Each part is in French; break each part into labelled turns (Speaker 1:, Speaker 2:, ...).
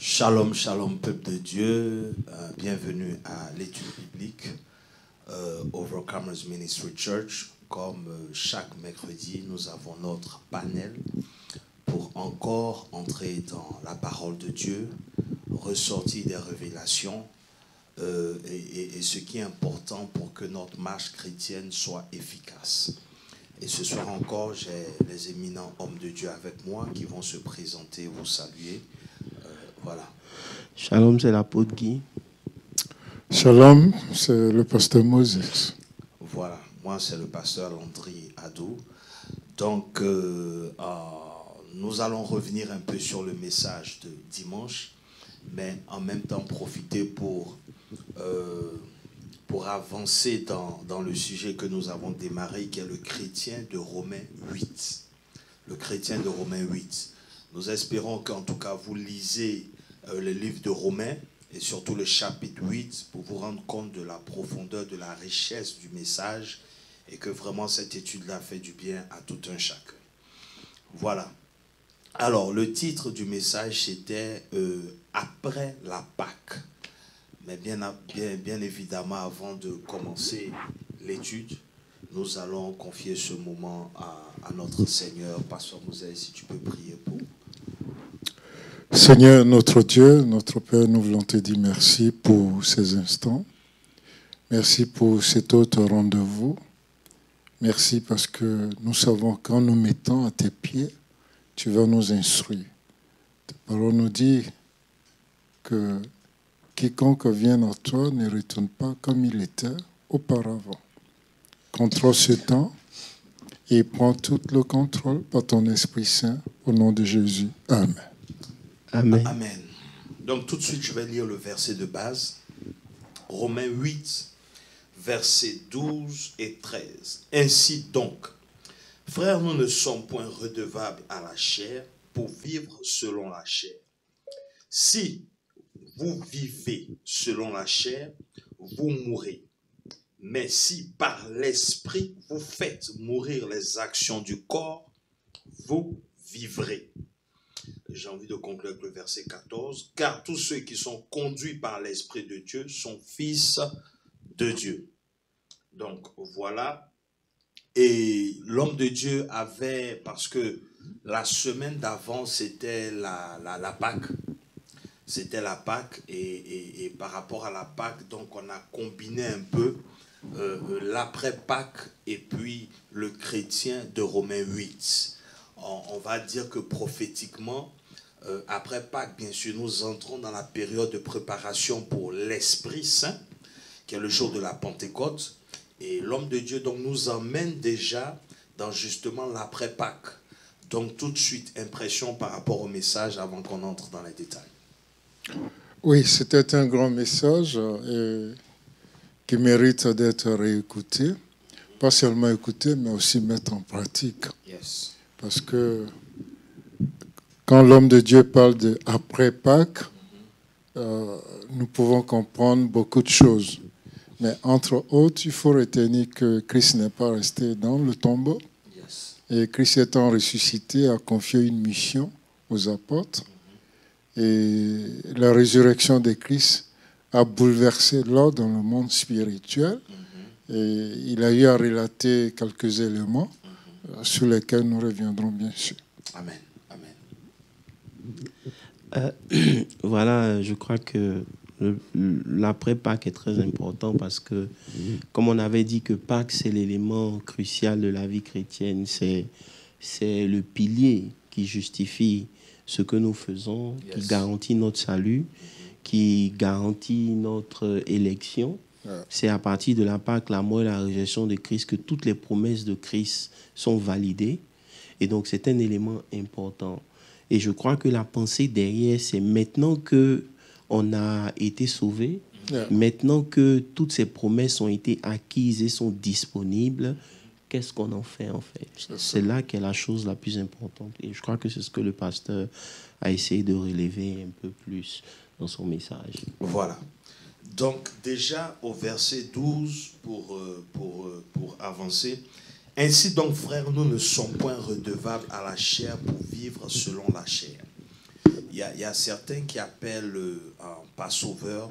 Speaker 1: Shalom, shalom, peuple de Dieu. Bienvenue à l'étude biblique Overcomers Ministry Church. Comme chaque mercredi, nous avons notre panel pour encore entrer dans la parole de Dieu, ressortir des révélations et ce qui est important pour que notre marche chrétienne soit efficace. Et ce soir encore, j'ai les éminents hommes de Dieu avec moi qui vont se présenter, vous saluer. Voilà.
Speaker 2: Shalom, c'est l'apôtre Guy.
Speaker 3: Shalom, c'est le pasteur Moses.
Speaker 1: Voilà, moi c'est le pasteur Landry Adou. Donc, nous allons revenir un peu sur le message de dimanche, mais en même temps profiter pour avancer dans le sujet que nous avons démarré, qui est le chrétien de Romains 8. Le chrétien de Romains 8. Nous espérons qu'en tout cas vous lisez le livre de Romains et surtout le chapitre 8 pour vous rendre compte de la profondeur, de la richesse du message et que vraiment cette étude-là fait du bien à tout un chacun. Voilà. Alors, le titre du message c'était Après la Pâque. Mais bien évidemment, avant de commencer l'étude, nous allons confier ce moment à notre Seigneur. Pasteur Moses, si tu peux prier pour.
Speaker 3: Seigneur, notre Dieu, notre Père, nous voulons te dire merci pour ces instants. Merci pour cet autre rendez-vous. Merci parce que nous savons qu'en nous mettant à tes pieds, tu vas nous instruire. Ta parole nous dit que quiconque vient à toi ne retourne pas comme il était auparavant. Contrôle ce temps et prends tout le contrôle par ton Esprit Saint au nom de Jésus. Amen.
Speaker 2: Amen.
Speaker 1: Amen. Donc tout de suite, je vais lire le verset de base. Romains 8, versets 12 et 13. Ainsi donc, frères, nous ne sommes point redevables à la chair pour vivre selon la chair. Si vous vivez selon la chair, vous mourrez. Mais si par l'esprit vous faites mourir les actions du corps, vous vivrez. J'ai envie de conclure avec le verset 14. Car tous ceux qui sont conduits par l'Esprit de Dieu sont fils de Dieu. Donc voilà. Et l'homme de Dieu avait, parce que la semaine d'avant c'était la Pâque. C'était la Pâque et par rapport à la Pâque, donc on a combiné un peu l'après-Pâque et puis le chrétien de Romains 8. On va dire que prophétiquement, après Pâques, bien sûr, nous entrons dans la période de préparation pour l'Esprit Saint, qui est le jour de la Pentecôte. Et l'homme de Dieu donc, nous emmène déjà dans justement l'après-Pâques. Donc tout de suite, impression par rapport au message avant qu'on entre dans les détails.
Speaker 3: Oui, c'était un grand message qui mérite d'être réécouté. Pas seulement écouté, mais aussi mettre en pratique.
Speaker 1: Yes.
Speaker 3: Parce que quand l'homme de Dieu parle de après Pâques, nous pouvons comprendre beaucoup de choses. Mais entre autres, il faut retenir que Christ n'est pas resté dans le tombeau.
Speaker 1: Yes.
Speaker 3: Et Christ étant ressuscité a confié une mission aux apôtres. Et la résurrection de Christ a bouleversé l'ordre dans le monde spirituel. Et il a eu à relater quelques éléments sur lesquels nous reviendrons bien sûr.
Speaker 1: Amen.
Speaker 2: Voilà, je crois que l'après-Pâques est très important parce que, comme on avait dit que Pâques, c'est l'élément crucial de la vie chrétienne, c'est le pilier qui justifie ce que nous faisons, qui garantit notre salut, qui garantit notre élection. C'est à partir de la Pâque, la mort et la résurrection de Christ que toutes les promesses de Christ sont validées. Et donc, c'est un élément important. Et je crois que la pensée derrière, c'est maintenant qu'on a été sauvé, maintenant que toutes ces promesses ont été acquises et sont disponibles, qu'est-ce qu'on en fait en fait? C'est là qu'est la chose la plus importante. Et je crois que c'est ce que le pasteur a essayé de relever un peu plus dans son message.
Speaker 1: Voilà. Donc déjà au verset 12, pour avancer, ainsi donc frères, nous ne sommes point redevables à la chair pour vivre selon la chair. il y a certains qui appellent en Passover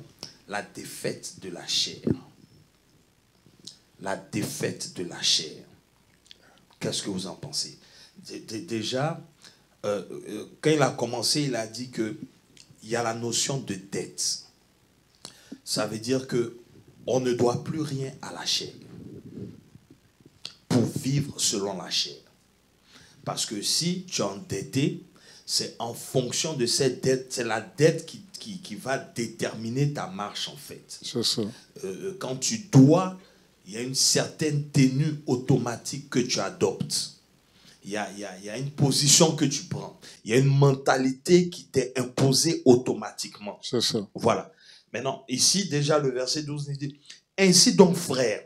Speaker 1: la défaite de la chair. La défaite de la chair. Qu'est-ce que vous en pensez? Déjà, quand il a commencé, il a dit qu'il y a la notion de dette. Ça veut dire qu'on ne doit plus rien à la chair pour vivre selon la chair. Parce que si tu es endetté, c'est en fonction de cette dette, c'est la dette qui va déterminer ta marche en fait.
Speaker 3: C'est ça.
Speaker 1: Quand tu dois, il y a une certaine tenue automatique que tu adoptes. Il y a une position que tu prends. Il y a une mentalité qui t'est imposée automatiquement.
Speaker 3: C'est ça.
Speaker 1: Voilà. Maintenant, ici, déjà, le verset 12 nous dit, « Ainsi donc, frères,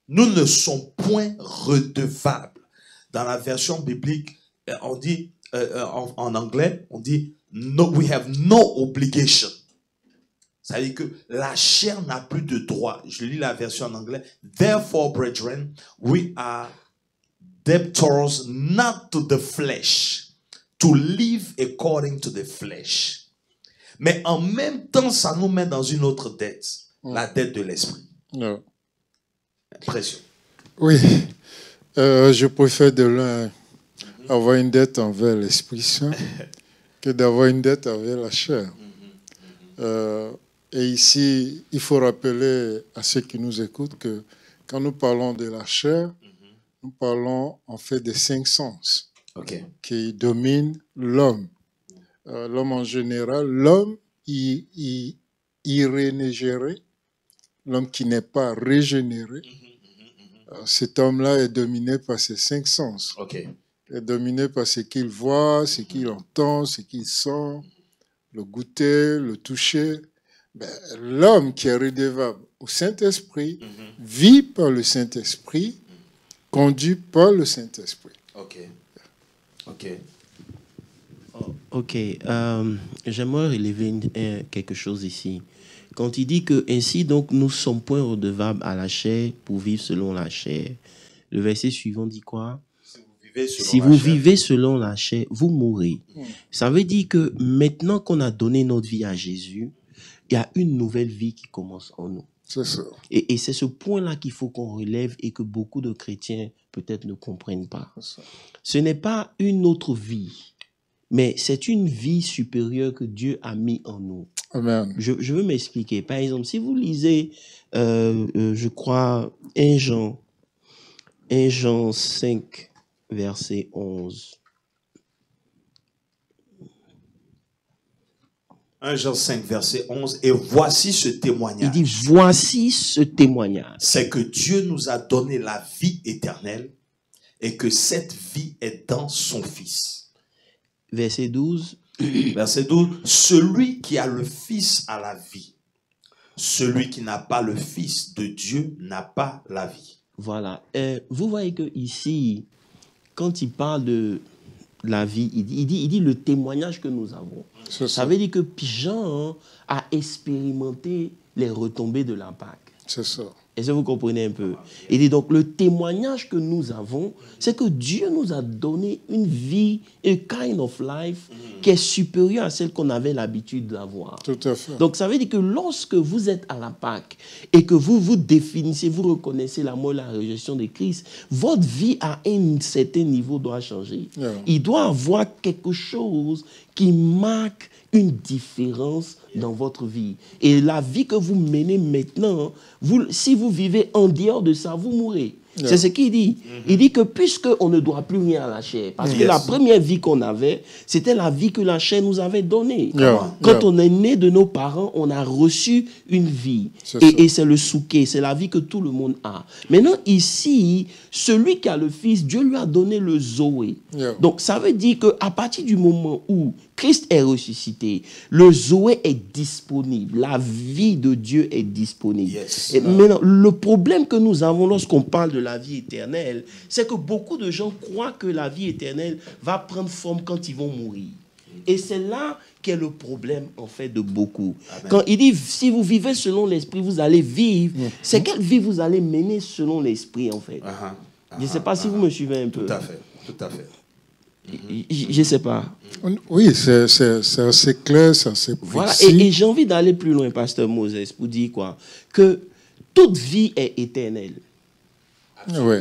Speaker 1: nous ne sommes point redevables. » Dans la version biblique, on dit, en anglais, on dit, no, we have no obligation. Ça veut dire que la chair n'a plus de droit. Je lis la version en anglais. Therefore, brethren, we are debtors not to the flesh, to live according to the flesh. Mais en même temps, ça nous met dans une autre dette, la dette de l'esprit.
Speaker 3: Non.
Speaker 1: Pression.
Speaker 3: Oui, je préfère de l'un avoir une dette envers l'Esprit Saint que d'avoir une dette envers la chair. Et ici, il faut rappeler à ceux qui nous écoutent que quand nous parlons de la chair, nous parlons en fait des 5 sens qui dominent l'homme. L'homme en général, l'homme irrégénéré, l'homme qui n'est pas régénéré, cet homme-là est dominé par ses 5 sens. Est dominé par ce qu'il voit, ce qu'il entend, ce qu'il sent, le goûter, le toucher. Ben, l'homme qui est redevable au Saint-Esprit vit par le Saint-Esprit, conduit par le Saint-Esprit.
Speaker 2: J'aimerais relever quelque chose ici. Quand il dit que ainsi donc nous sommes point redevables à la chair pour vivre selon la chair, le verset suivant dit quoi? Si vous vivez selon la chair, vous mourrez. Ça veut dire que maintenant qu'on a donné notre vie à Jésus, il y a une nouvelle vie qui commence en nous.
Speaker 3: C'est ça.
Speaker 2: Et c'est ce point-là qu'il faut qu'on relève et que beaucoup de chrétiens peut-être ne comprennent pas. Ce n'est pas une autre vie, mais c'est une vie supérieure que Dieu a mis en nous.
Speaker 3: Amen.
Speaker 2: Je veux m'expliquer. Par exemple, si vous lisez, je crois, 1 Jean 5, verset 11.
Speaker 1: 1 Jean 5, verset 11. Et voici ce témoignage.
Speaker 2: Il dit, voici ce témoignage.
Speaker 1: C'est que Dieu nous a donné la vie éternelle et que cette vie est dans son Fils.
Speaker 2: Verset 12.
Speaker 1: Verset 12. Celui qui a le Fils a la vie. Celui qui n'a pas le Fils de Dieu n'a pas la vie.
Speaker 2: Voilà. Vous voyez que ici, quand il parle de la vie, il dit le témoignage que nous avons. Ça veut dire que Jean a expérimenté les retombées de la Pâque.
Speaker 3: C'est ça.
Speaker 2: Est-ce que vous comprenez un peu? Il dit donc le témoignage que nous avons, c'est que Dieu nous a donné une vie, a kind of life, qui est supérieure à celle qu'on avait l'habitude d'avoir.
Speaker 3: Tout à fait.
Speaker 2: Donc ça veut dire que lorsque vous êtes à la Pâque et que vous vous définissez, vous reconnaissez la mort et la résurrection de Christ, votre vie à un certain niveau doit changer.
Speaker 3: Yeah.
Speaker 2: Il doit avoir quelque chose qui marque une différence dans votre vie. Et la vie que vous menez maintenant, si vous vivez en dehors de ça, vous mourrez. Yeah. C'est ce qu'il dit. Il dit que puisqu'on ne doit plus rien à la chair, parce que la première vie qu'on avait, c'était la vie que la chair nous avait donnée.
Speaker 3: Yeah.
Speaker 2: Quand on est né de nos parents, on a reçu une vie. Et c'est le souké, c'est la vie que tout le monde a. Maintenant, ici, celui qui a le Fils, Dieu lui a donné le Zoé.
Speaker 3: Yeah.
Speaker 2: Donc, ça veut dire qu'à partir du moment où Christ est ressuscité, le Zoé est disponible. La vie de Dieu est disponible.
Speaker 1: Yes.
Speaker 2: Et maintenant, le problème que nous avons lorsqu'on parle de la vie éternelle, c'est que beaucoup de gens croient que la vie éternelle va prendre forme quand ils vont mourir. Et c'est là qu'est le problème, en fait, de beaucoup. Amen. Quand il dit, si vous vivez selon l'esprit, vous allez vivre, c'est quelle vie vous allez mener selon l'esprit, en fait. Je ne sais pas si vous me suivez un peu.
Speaker 1: Tout à fait, tout à fait.
Speaker 2: Je ne sais pas.
Speaker 3: Oui, c'est assez clair, c'est assez précis.
Speaker 2: Voilà, et j'ai envie d'aller plus loin, pasteur Moses, pour dire quoi? Que toute vie est éternelle.
Speaker 3: Oui.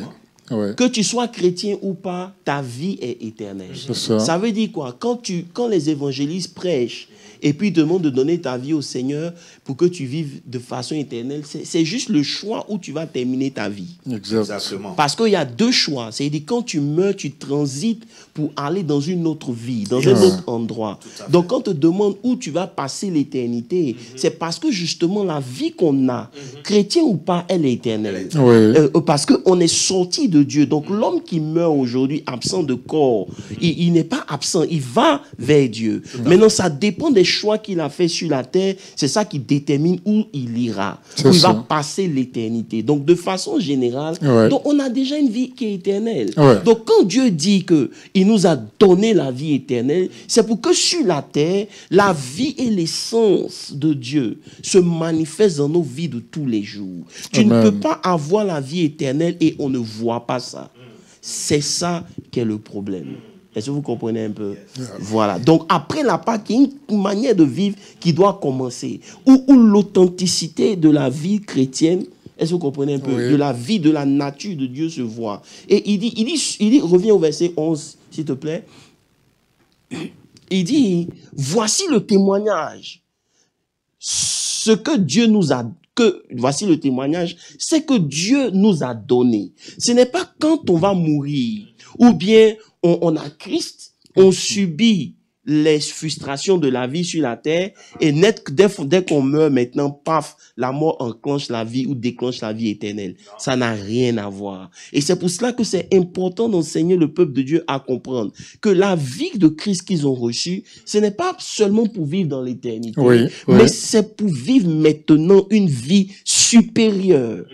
Speaker 3: Ouais.
Speaker 2: Que tu sois chrétien ou pas, ta vie est éternelle.
Speaker 3: Ça
Speaker 2: veut dire quoi? Quand les évangélistes prêchent et puis demandent de donner ta vie au Seigneur pour que tu vives de façon éternelle, c'est juste le choix où tu vas terminer ta vie.
Speaker 1: Exactement.
Speaker 2: Parce qu'il y a deux choix. C'est-à-dire quand tu meurs, tu transites pour aller dans une autre vie, dans un autre endroit. Donc quand on te demande où tu vas passer l'éternité, c'est parce que justement la vie qu'on a, chrétien ou pas, elle est éternelle. Parce qu'on est sorti de Dieu. Donc l'homme qui meurt aujourd'hui absent de corps, il n'est pas absent, il va vers Dieu. Maintenant, ça dépend des choix qu'il a fait sur la terre. C'est ça qui détermine où il ira, où il va passer l'éternité. Donc de façon générale, donc on a déjà une vie qui est éternelle. Donc quand Dieu dit qu'il nous a donné la vie éternelle, c'est pour que sur la terre, la vie et l'essence de Dieu se manifestent dans nos vies de tous les jours. Tu ne peux pas avoir la vie éternelle et on ne voit pas ça. C'est ça qui est le problème. Est-ce que vous comprenez un peu? Voilà. Donc, après la Pâque, il y a une manière de vivre qui doit commencer. Où l'authenticité de la vie chrétienne, est-ce que vous comprenez un peu? De la vie, de la nature de Dieu se voit. Et il dit, reviens au verset 11, s'il te plaît. Il dit, voici le témoignage. Ce que Dieu nous a voici le témoignage, c'est que Dieu nous a donné. Ce n'est pas quand on va mourir, ou bien on a Christ, on subit les frustrations de la vie sur la terre, et dès qu'on meurt maintenant, paf, la mort enclenche la vie ou déclenche la vie éternelle. Ça n'a rien à voir. Et c'est pour cela que c'est important d'enseigner le peuple de Dieu à comprendre que la vie de Christ qu'ils ont reçue, ce n'est pas seulement pour vivre dans l'éternité, mais c'est pour vivre maintenant une vie supérieure.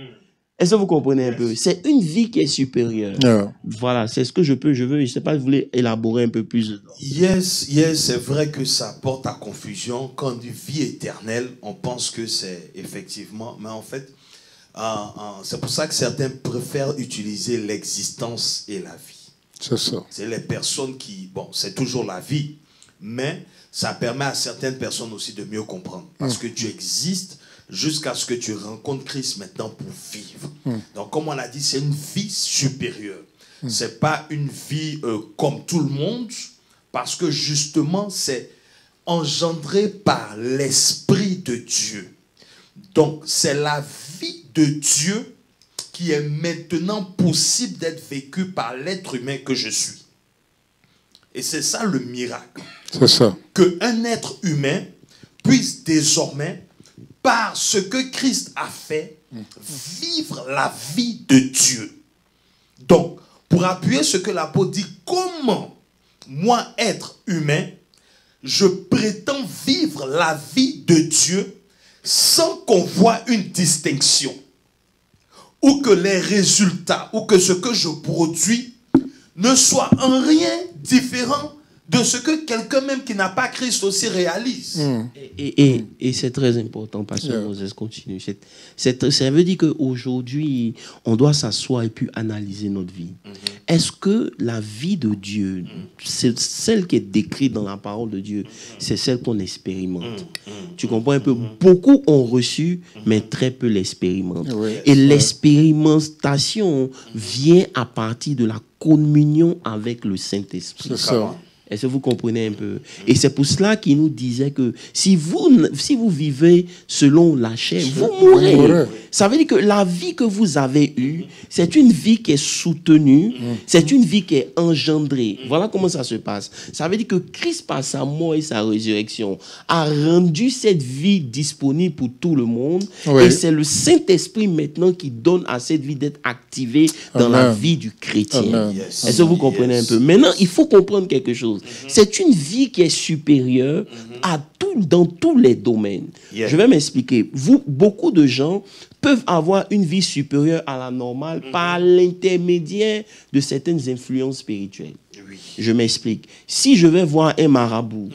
Speaker 2: Est-ce que vous comprenez un peu? C'est une vie qui est supérieure. Voilà, c'est ce que je veux. Je ne sais pas si vous voulez élaborer un peu plus dedans.
Speaker 1: Yes, c'est vrai que ça porte à confusion. Quand on dit vie éternelle, on pense que c'est effectivement... Mais en fait, c'est pour ça que certains préfèrent utiliser l'existence et la vie.
Speaker 3: C'est ça.
Speaker 1: C'est les personnes qui... Bon, c'est toujours la vie, mais ça permet à certaines personnes aussi de mieux comprendre. Parce que tu existes jusqu'à ce que tu rencontres Christ maintenant pour vivre. Donc, comme on l'a dit, c'est une vie supérieure. Ce n'est pas une vie comme tout le monde, parce que justement, c'est engendré par l'Esprit de Dieu. Donc, c'est la vie de Dieu qui est maintenant possible d'être vécue par l'être humain que je suis. Et c'est ça le miracle.
Speaker 3: C'est ça.
Speaker 1: Qu'un être humain puisse désormais, par ce que Christ a fait, vivre la vie de Dieu. Donc, pour appuyer ce que l'apôtre dit, comment moi, être humain, je prétends vivre la vie de Dieu sans qu'on voie une distinction, ou que les résultats, ou que ce que je produis ne soit en rien différent de ce que quelqu'un même qui n'a pas Christ aussi réalise.
Speaker 2: Et c'est très important, pasteur Moses, continue. Ça veut dire qu'aujourd'hui, on doit s'asseoir et puis analyser notre vie. Est-ce que la vie de Dieu, c'est celle qui est décrite dans la parole de Dieu, c'est celle qu'on expérimente? Tu comprends un peu? Beaucoup ont reçu, mais très peu l'expérimentent. Et l'expérimentation vient à partir de la communion avec le Saint-Esprit.
Speaker 3: C'est ça.
Speaker 2: Est-ce que vous comprenez un peu? Et c'est pour cela qu'il nous disait que si vous vivez selon la chair, vous mourrez. Ça veut dire que la vie que vous avez eue, c'est une vie qui est soutenue, c'est une vie qui est engendrée. Voilà comment ça se passe. Ça veut dire que Christ, par sa mort et sa résurrection, a rendu cette vie disponible pour tout le monde. Et c'est le Saint-Esprit maintenant qui donne à cette vie d'être activée dans la vie du chrétien. Est-ce que vous comprenez un peu? Maintenant, il faut comprendre quelque chose. C'est une vie qui est supérieure dans tous les domaines. Je vais m'expliquer. Beaucoup de gens peuvent avoir une vie supérieure à la normale par l'intermédiaire de certaines influences spirituelles. Je m'explique. Si je vais voir un marabout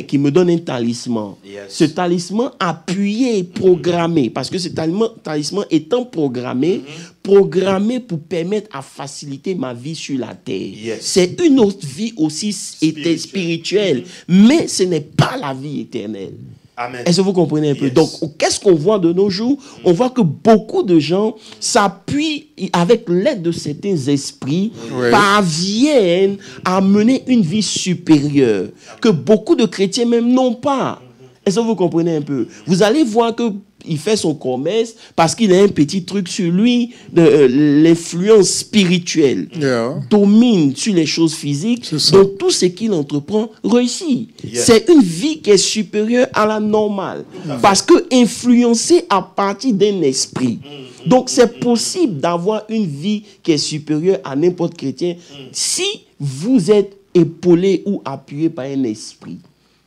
Speaker 2: qui me donne un talisman, ce talisman appuyé, programmé, parce que ce talisman étant programmé, programmée pour permettre à faciliter ma vie sur la terre.
Speaker 1: Yes.
Speaker 2: C'est une autre vie aussi spirituelle, mais ce n'est pas la vie éternelle.
Speaker 1: Amen.
Speaker 2: Est-ce que vous comprenez un peu?
Speaker 1: Yes.
Speaker 2: Donc, qu'est-ce qu'on voit de nos jours? On voit que beaucoup de gens s'appuient, avec l'aide de certains esprits,
Speaker 3: Oui.
Speaker 2: parviennent à mener une vie supérieure, que beaucoup de chrétiens même n'ont pas. Est-ce que vous comprenez un peu? Vous allez voir que il fait son commerce parce qu'il a un petit truc sur lui, l'influence spirituelle
Speaker 3: Yeah.
Speaker 2: domine sur les choses physiques,
Speaker 3: C'est ça.
Speaker 2: donc tout ce qu'il entreprend réussit.
Speaker 1: Yeah.
Speaker 2: C'est une vie qui est supérieure à la normale, parce que influencée à partir d'un esprit. Donc c'est possible d'avoir une vie qui est supérieure à n'importe chrétien si vous êtes épaulé ou appuyé par un esprit.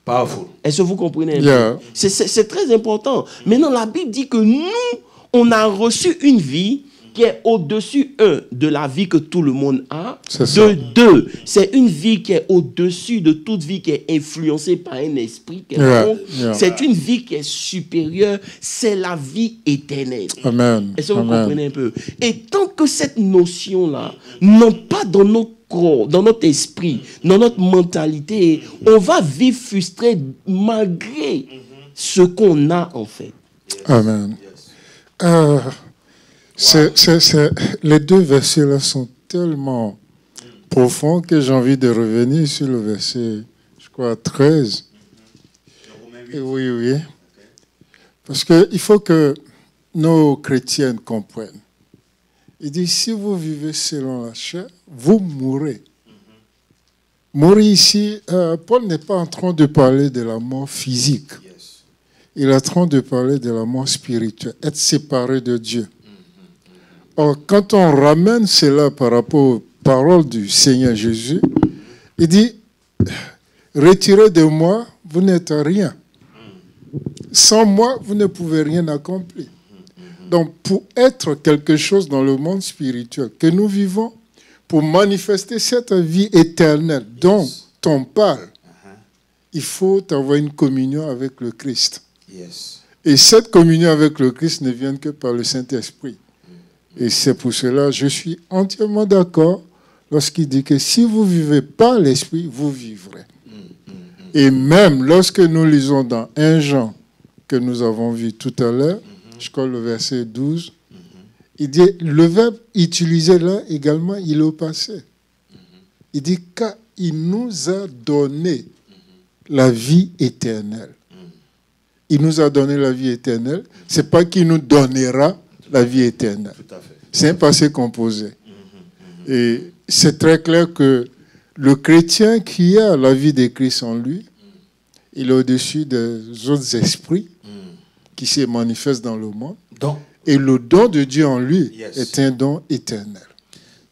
Speaker 1: Powerful.
Speaker 2: Est-ce que vous comprenez un
Speaker 3: Yeah.
Speaker 2: peu? C'est très important. Maintenant, la Bible dit que nous, on a reçu une vie qui est au-dessus, de la vie que tout le monde a.
Speaker 3: C'est ça.
Speaker 2: Deux, c'est une vie qui est au-dessus de toute vie qui est influencée par un esprit.
Speaker 3: Yeah. Yeah.
Speaker 2: C'est une vie qui est supérieure. C'est la vie éternelle.
Speaker 3: Amen.
Speaker 2: Est-ce que vous
Speaker 3: Amen.
Speaker 2: comprenez un peu? Et tant que cette notion-là n'entre pas dans notre corps, dans notre esprit, dans notre mentalité, on va vivre frustré malgré ce qu'on a en fait.
Speaker 3: Amen. Les deux versets-là sont tellement profonds que j'ai envie de revenir sur le verset, je crois, 13. Et oui, oui. Parce qu'il faut que nos chrétiennes comprennent. Il dit, si vous vivez selon la chair, vous mourrez. Mourir ici, Paul n'est pas en train de parler de la mort physique.
Speaker 1: Yes.
Speaker 3: Il est en train de parler de la mort spirituelle, être séparé de Dieu. Or, quand on ramène cela par rapport aux paroles du Seigneur Jésus, il dit, retirez de moi, vous n'êtes rien. Sans moi, vous ne pouvez rien accomplir. Donc, pour être quelque chose dans le monde spirituel que nous vivons, pour manifester cette vie éternelle dont on parle, il faut avoir une communion avec le Christ.
Speaker 1: Yes.
Speaker 3: Et cette communion avec le Christ ne vient que par le Saint-Esprit. Et c'est pour cela que je suis entièrement d'accord lorsqu'il dit que si vous vivez par l'Esprit, vous vivrez. Et même lorsque nous lisons dans 1 Jean, que nous avons vu tout à l'heure, je crois le verset 12, il dit, le verbe utilisé là également, il est au passé. Il dit, car il nous a donné la vie éternelle. Il nous a donné la vie éternelle. Ce n'est pas qu'il nous donnera la vie éternelle.
Speaker 1: Tout à fait.
Speaker 3: C'est un passé composé. Et c'est très clair que le chrétien qui a la vie de Christ en lui, il est au-dessus des autres esprits qui se manifestent dans le monde.
Speaker 1: Donc,
Speaker 3: Et le don de Dieu en lui
Speaker 1: Yes.
Speaker 3: est un don éternel.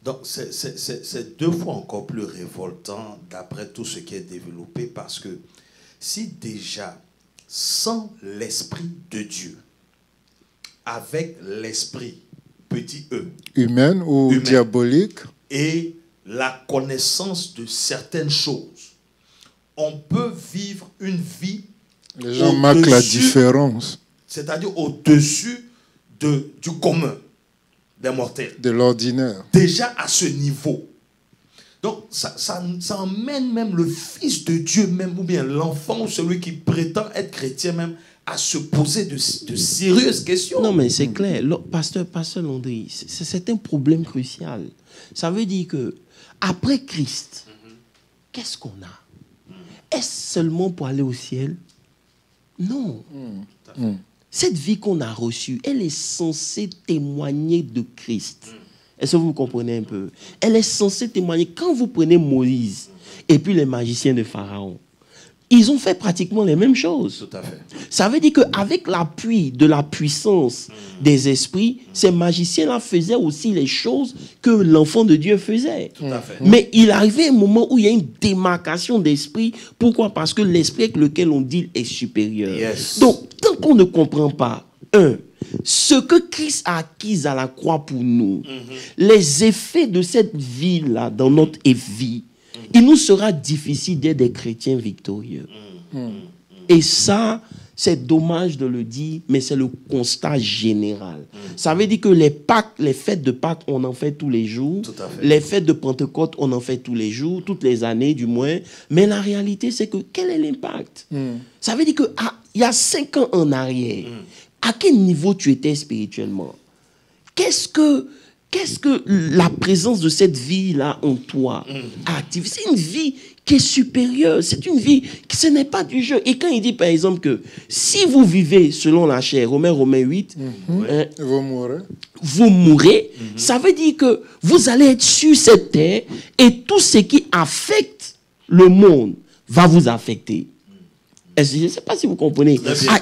Speaker 1: Donc, c'est deux fois encore plus révoltant d'après tout ce qui est développé, parce que si déjà, sans l'Esprit de Dieu, avec l'Esprit, petit e,
Speaker 3: Humaine ou
Speaker 1: Humaine.
Speaker 3: diabolique,
Speaker 1: et la connaissance de certaines choses, on peut vivre une vie,
Speaker 3: les gens marquent la
Speaker 1: Au-dessus.
Speaker 3: différence
Speaker 1: c'est-à-dire au-dessus du commun des mortels.
Speaker 3: de l'ordinaire.
Speaker 1: Déjà à ce niveau. Donc, ça emmène même le Fils de Dieu, même, ou bien l'enfant, ou celui qui prétend être chrétien même, à se poser de sérieuses questions.
Speaker 2: Non, mais c'est clair. Pasteur Landry, c'est un problème crucial. Ça veut dire que après Christ, qu'est-ce qu'on a? Est-ce seulement pour aller au ciel? Non. Cette vie qu'on a reçue, elle est censée témoigner de Christ. Est-ce que vous comprenez un peu? Elle est censée témoigner. Quand vous prenez Moïse et puis les magiciens de Pharaon, ils ont fait pratiquement les mêmes choses.
Speaker 1: Tout à fait.
Speaker 2: Ça veut dire qu'avec l'appui de la puissance des esprits, ces magiciens-là faisaient aussi les choses que l'enfant de Dieu faisait.
Speaker 1: Tout à fait.
Speaker 2: Mais il arrivait un moment où il y a une démarcation d'esprit. Pourquoi? Parce que l'esprit avec lequel on deal est supérieur.
Speaker 1: Yes.
Speaker 2: Donc, tant qu'on ne comprend pas, ce que Christ a acquis à la croix pour nous, les effets de cette vie-là dans notre vie, il nous sera difficile d'être des chrétiens victorieux. Et ça, c'est dommage de le dire, mais c'est le constat général. Ça veut dire que les fêtes de Pâques, on en fait tous les jours.
Speaker 1: Tout à fait.
Speaker 2: Les fêtes de Pentecôte, on en fait tous les jours, toutes les années du moins. Mais la réalité, c'est que quel est l'impact? Ça veut dire que il y a 5 ans en arrière, à quel niveau tu étais spirituellement? Qu'est-ce que la présence de cette vie-là en toi a activé? C'est une vie qui est supérieure. C'est une vie qui, ce n'est pas du jeu. Et quand il dit, par exemple, que si vous vivez selon la chair, Romains 8, vous mourrez, ça veut dire que vous allez être sur cette terre et tout ce qui affecte le monde va vous affecter. Je ne sais pas si vous comprenez.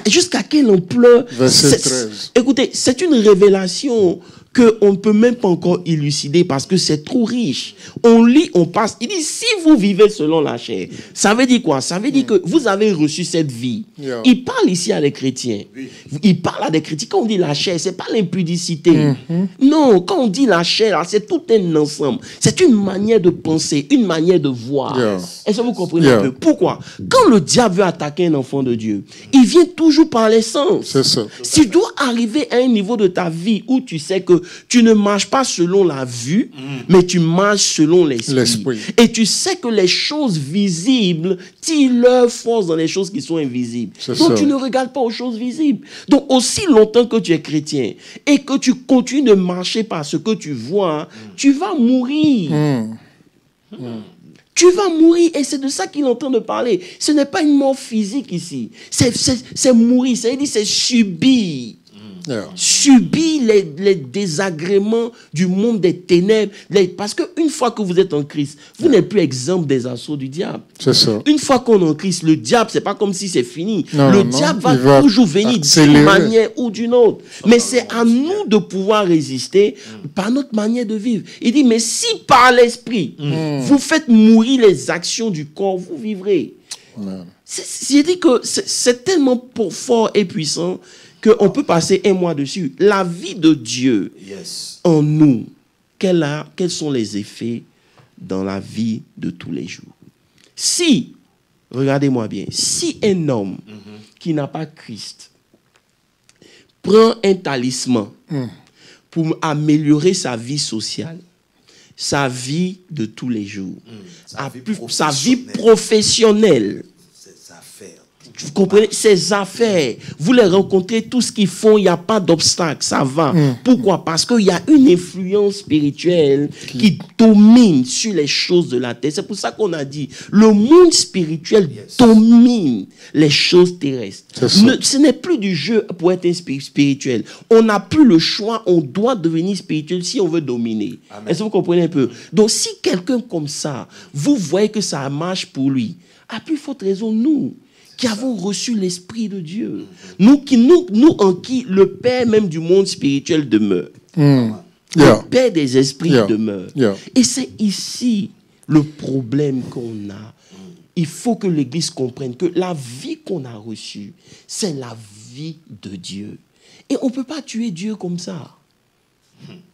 Speaker 2: Jusqu'à quelle ampleur...
Speaker 3: Verset 13.
Speaker 2: Écoutez, c'est une révélation qu'on ne peut même pas encore élucider parce que c'est trop riche. On lit, on passe. Il dit, si vous vivez selon la chair, ça veut dire quoi? Ça veut dire que vous avez reçu cette vie.
Speaker 3: Yeah.
Speaker 2: Il parle ici à des chrétiens. Il parle à des chrétiens. Quand on dit la chair, ce n'est pas l'impudicité. Non, quand on dit la chair, c'est tout un ensemble. C'est une manière de penser, une manière de voir.
Speaker 3: Yeah.
Speaker 2: Est-ce que vous comprenez un peu? Pourquoi? Quand le diable veut attaquer un enfant de Dieu, il vient toujours par les sens.
Speaker 3: C'est ça.
Speaker 2: Tu dois arriver à un niveau de ta vie où tu sais que tu ne marches pas selon la vue, mais tu marches selon l'esprit. Et tu sais que les choses visibles tirent leur force dans les choses qui sont invisibles. Donc tu ne regardes pas aux choses visibles. Donc aussi longtemps que tu es chrétien et que tu continues de marcher par ce que tu vois, tu vas mourir. Tu vas mourir et c'est de ça qu'il est en train de parler. Ce n'est pas une mort physique ici. C'est mourir, c'est-à-dire c'est subir. Subir les désagréments du monde des ténèbres. Parce qu'une fois que vous êtes en Christ, vous n'êtes plus exempt des assauts du diable.
Speaker 3: C'est ça.
Speaker 2: Une fois qu'on est en Christ, le diable, c'est pas comme si c'est fini.
Speaker 3: Non,
Speaker 2: le diable va toujours venir d'une manière ou d'une autre. Mais c'est à nous de pouvoir résister par notre manière de vivre. Il dit, mais si par l'esprit, vous faites mourir les actions du corps, vous vivrez. J'ai dit que c'est tellement fort et puissant qu'on peut passer un mois dessus. La vie de Dieu en nous, quels sont les effets dans la vie de tous les jours? Si, regardez-moi bien, si un homme qui n'a pas Christ prend un talisman pour améliorer sa vie sociale, sa vie de tous les jours, sa vie professionnelle, vous comprenez? Ces affaires, vous les rencontrez, tout ce qu'ils font, il n'y a pas d'obstacle, ça va. Pourquoi? Parce qu'il y a une influence spirituelle qui domine sur les choses de la terre. C'est pour ça qu'on a dit, le monde spirituel domine les choses terrestres. Ce n'est plus du jeu pour être spirituel. On n'a plus le choix, on doit devenir spirituel si on veut dominer. Est-ce que vous comprenez un peu? Donc si quelqu'un comme ça, vous voyez que ça marche pour lui, à plus forte raison, nous, qui avons reçu l'Esprit de Dieu. Nous en qui le Père même du monde spirituel demeure. Le Père des esprits demeure. Et c'est ici le problème qu'on a. Il faut que l'Église comprenne que la vie qu'on a reçue, c'est la vie de Dieu. Et on ne peut pas tuer Dieu comme ça.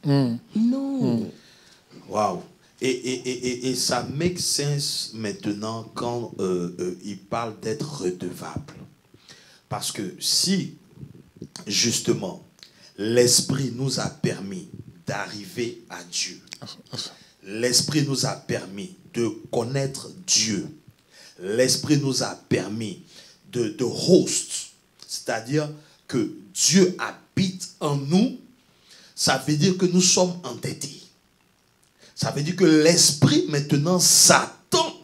Speaker 2: Non.
Speaker 1: Waouh. Et ça make sense maintenant quand il parle d'être redevable. Parce que si, justement, l'Esprit nous a permis d'arriver à Dieu, l'Esprit nous a permis de connaître Dieu, l'Esprit nous a permis de host, c'est-à-dire que Dieu habite en nous, ça veut dire que nous sommes entêtés. Ça veut dire que l'Esprit maintenant s'attend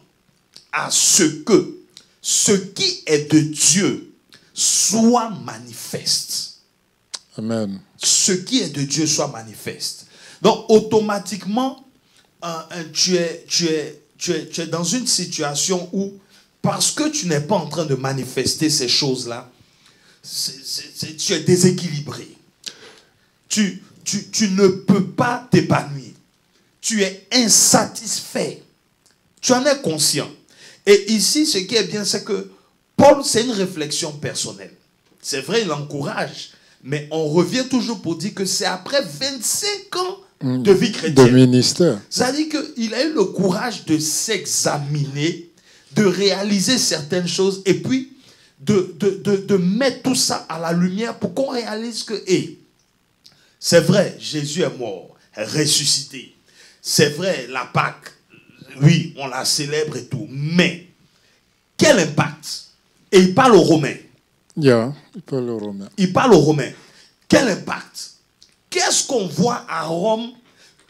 Speaker 1: à ce que ce qui est de Dieu soit manifeste.
Speaker 3: Amen.
Speaker 1: Ce qui est de Dieu soit manifeste. Donc automatiquement, tu es dans une situation où, parce que tu n'es pas en train de manifester ces choses-là, tu es déséquilibré. Tu ne peux pas t'épanouir. Tu es insatisfait. Tu en es conscient. Et ici, ce qui est bien, c'est que Paul, c'est une réflexion personnelle. C'est vrai, il encourage, mais on revient toujours pour dire que c'est après 25 ans de vie chrétienne.
Speaker 3: De ministère.
Speaker 1: C'est-à-dire qu'il a eu le courage de s'examiner, de réaliser certaines choses, et puis de mettre tout ça à la lumière pour qu'on réalise que, c'est vrai, Jésus est mort, est ressuscité. C'est vrai, la Pâque, oui, on la célèbre et tout. Mais, quel impact? Et il parle aux Romains.
Speaker 3: Yeah, il parle aux Romains.
Speaker 1: Il parle aux Romains. Quel impact? Qu'est-ce qu'on voit à Rome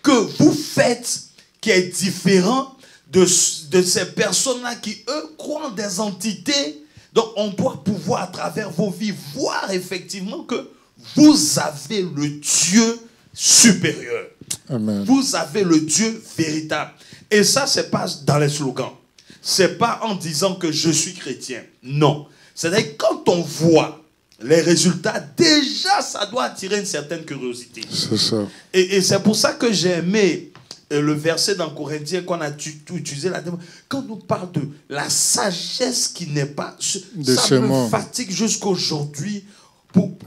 Speaker 1: que vous faites qui est différent de ces personnes-là qui, eux, croient en des entités? Donc, on doit pouvoir, à travers vos vies, voir effectivement que vous avez le Dieu supérieur.
Speaker 3: Amen.
Speaker 1: Vous avez le Dieu véritable. Et ça, c'est pas dans les slogans. C'est pas en disant que je suis chrétien. Non. C'est-à-dire quand on voit les résultats, déjà, ça doit attirer une certaine curiosité.
Speaker 3: C'est ça.
Speaker 1: Et c'est pour ça que j'ai aimé le verset dans Corinthiens qu'on a utilisé là. Quand on nous parle de la sagesse qui n'est pas... Ça me fatigue jusqu'aujourd'hui.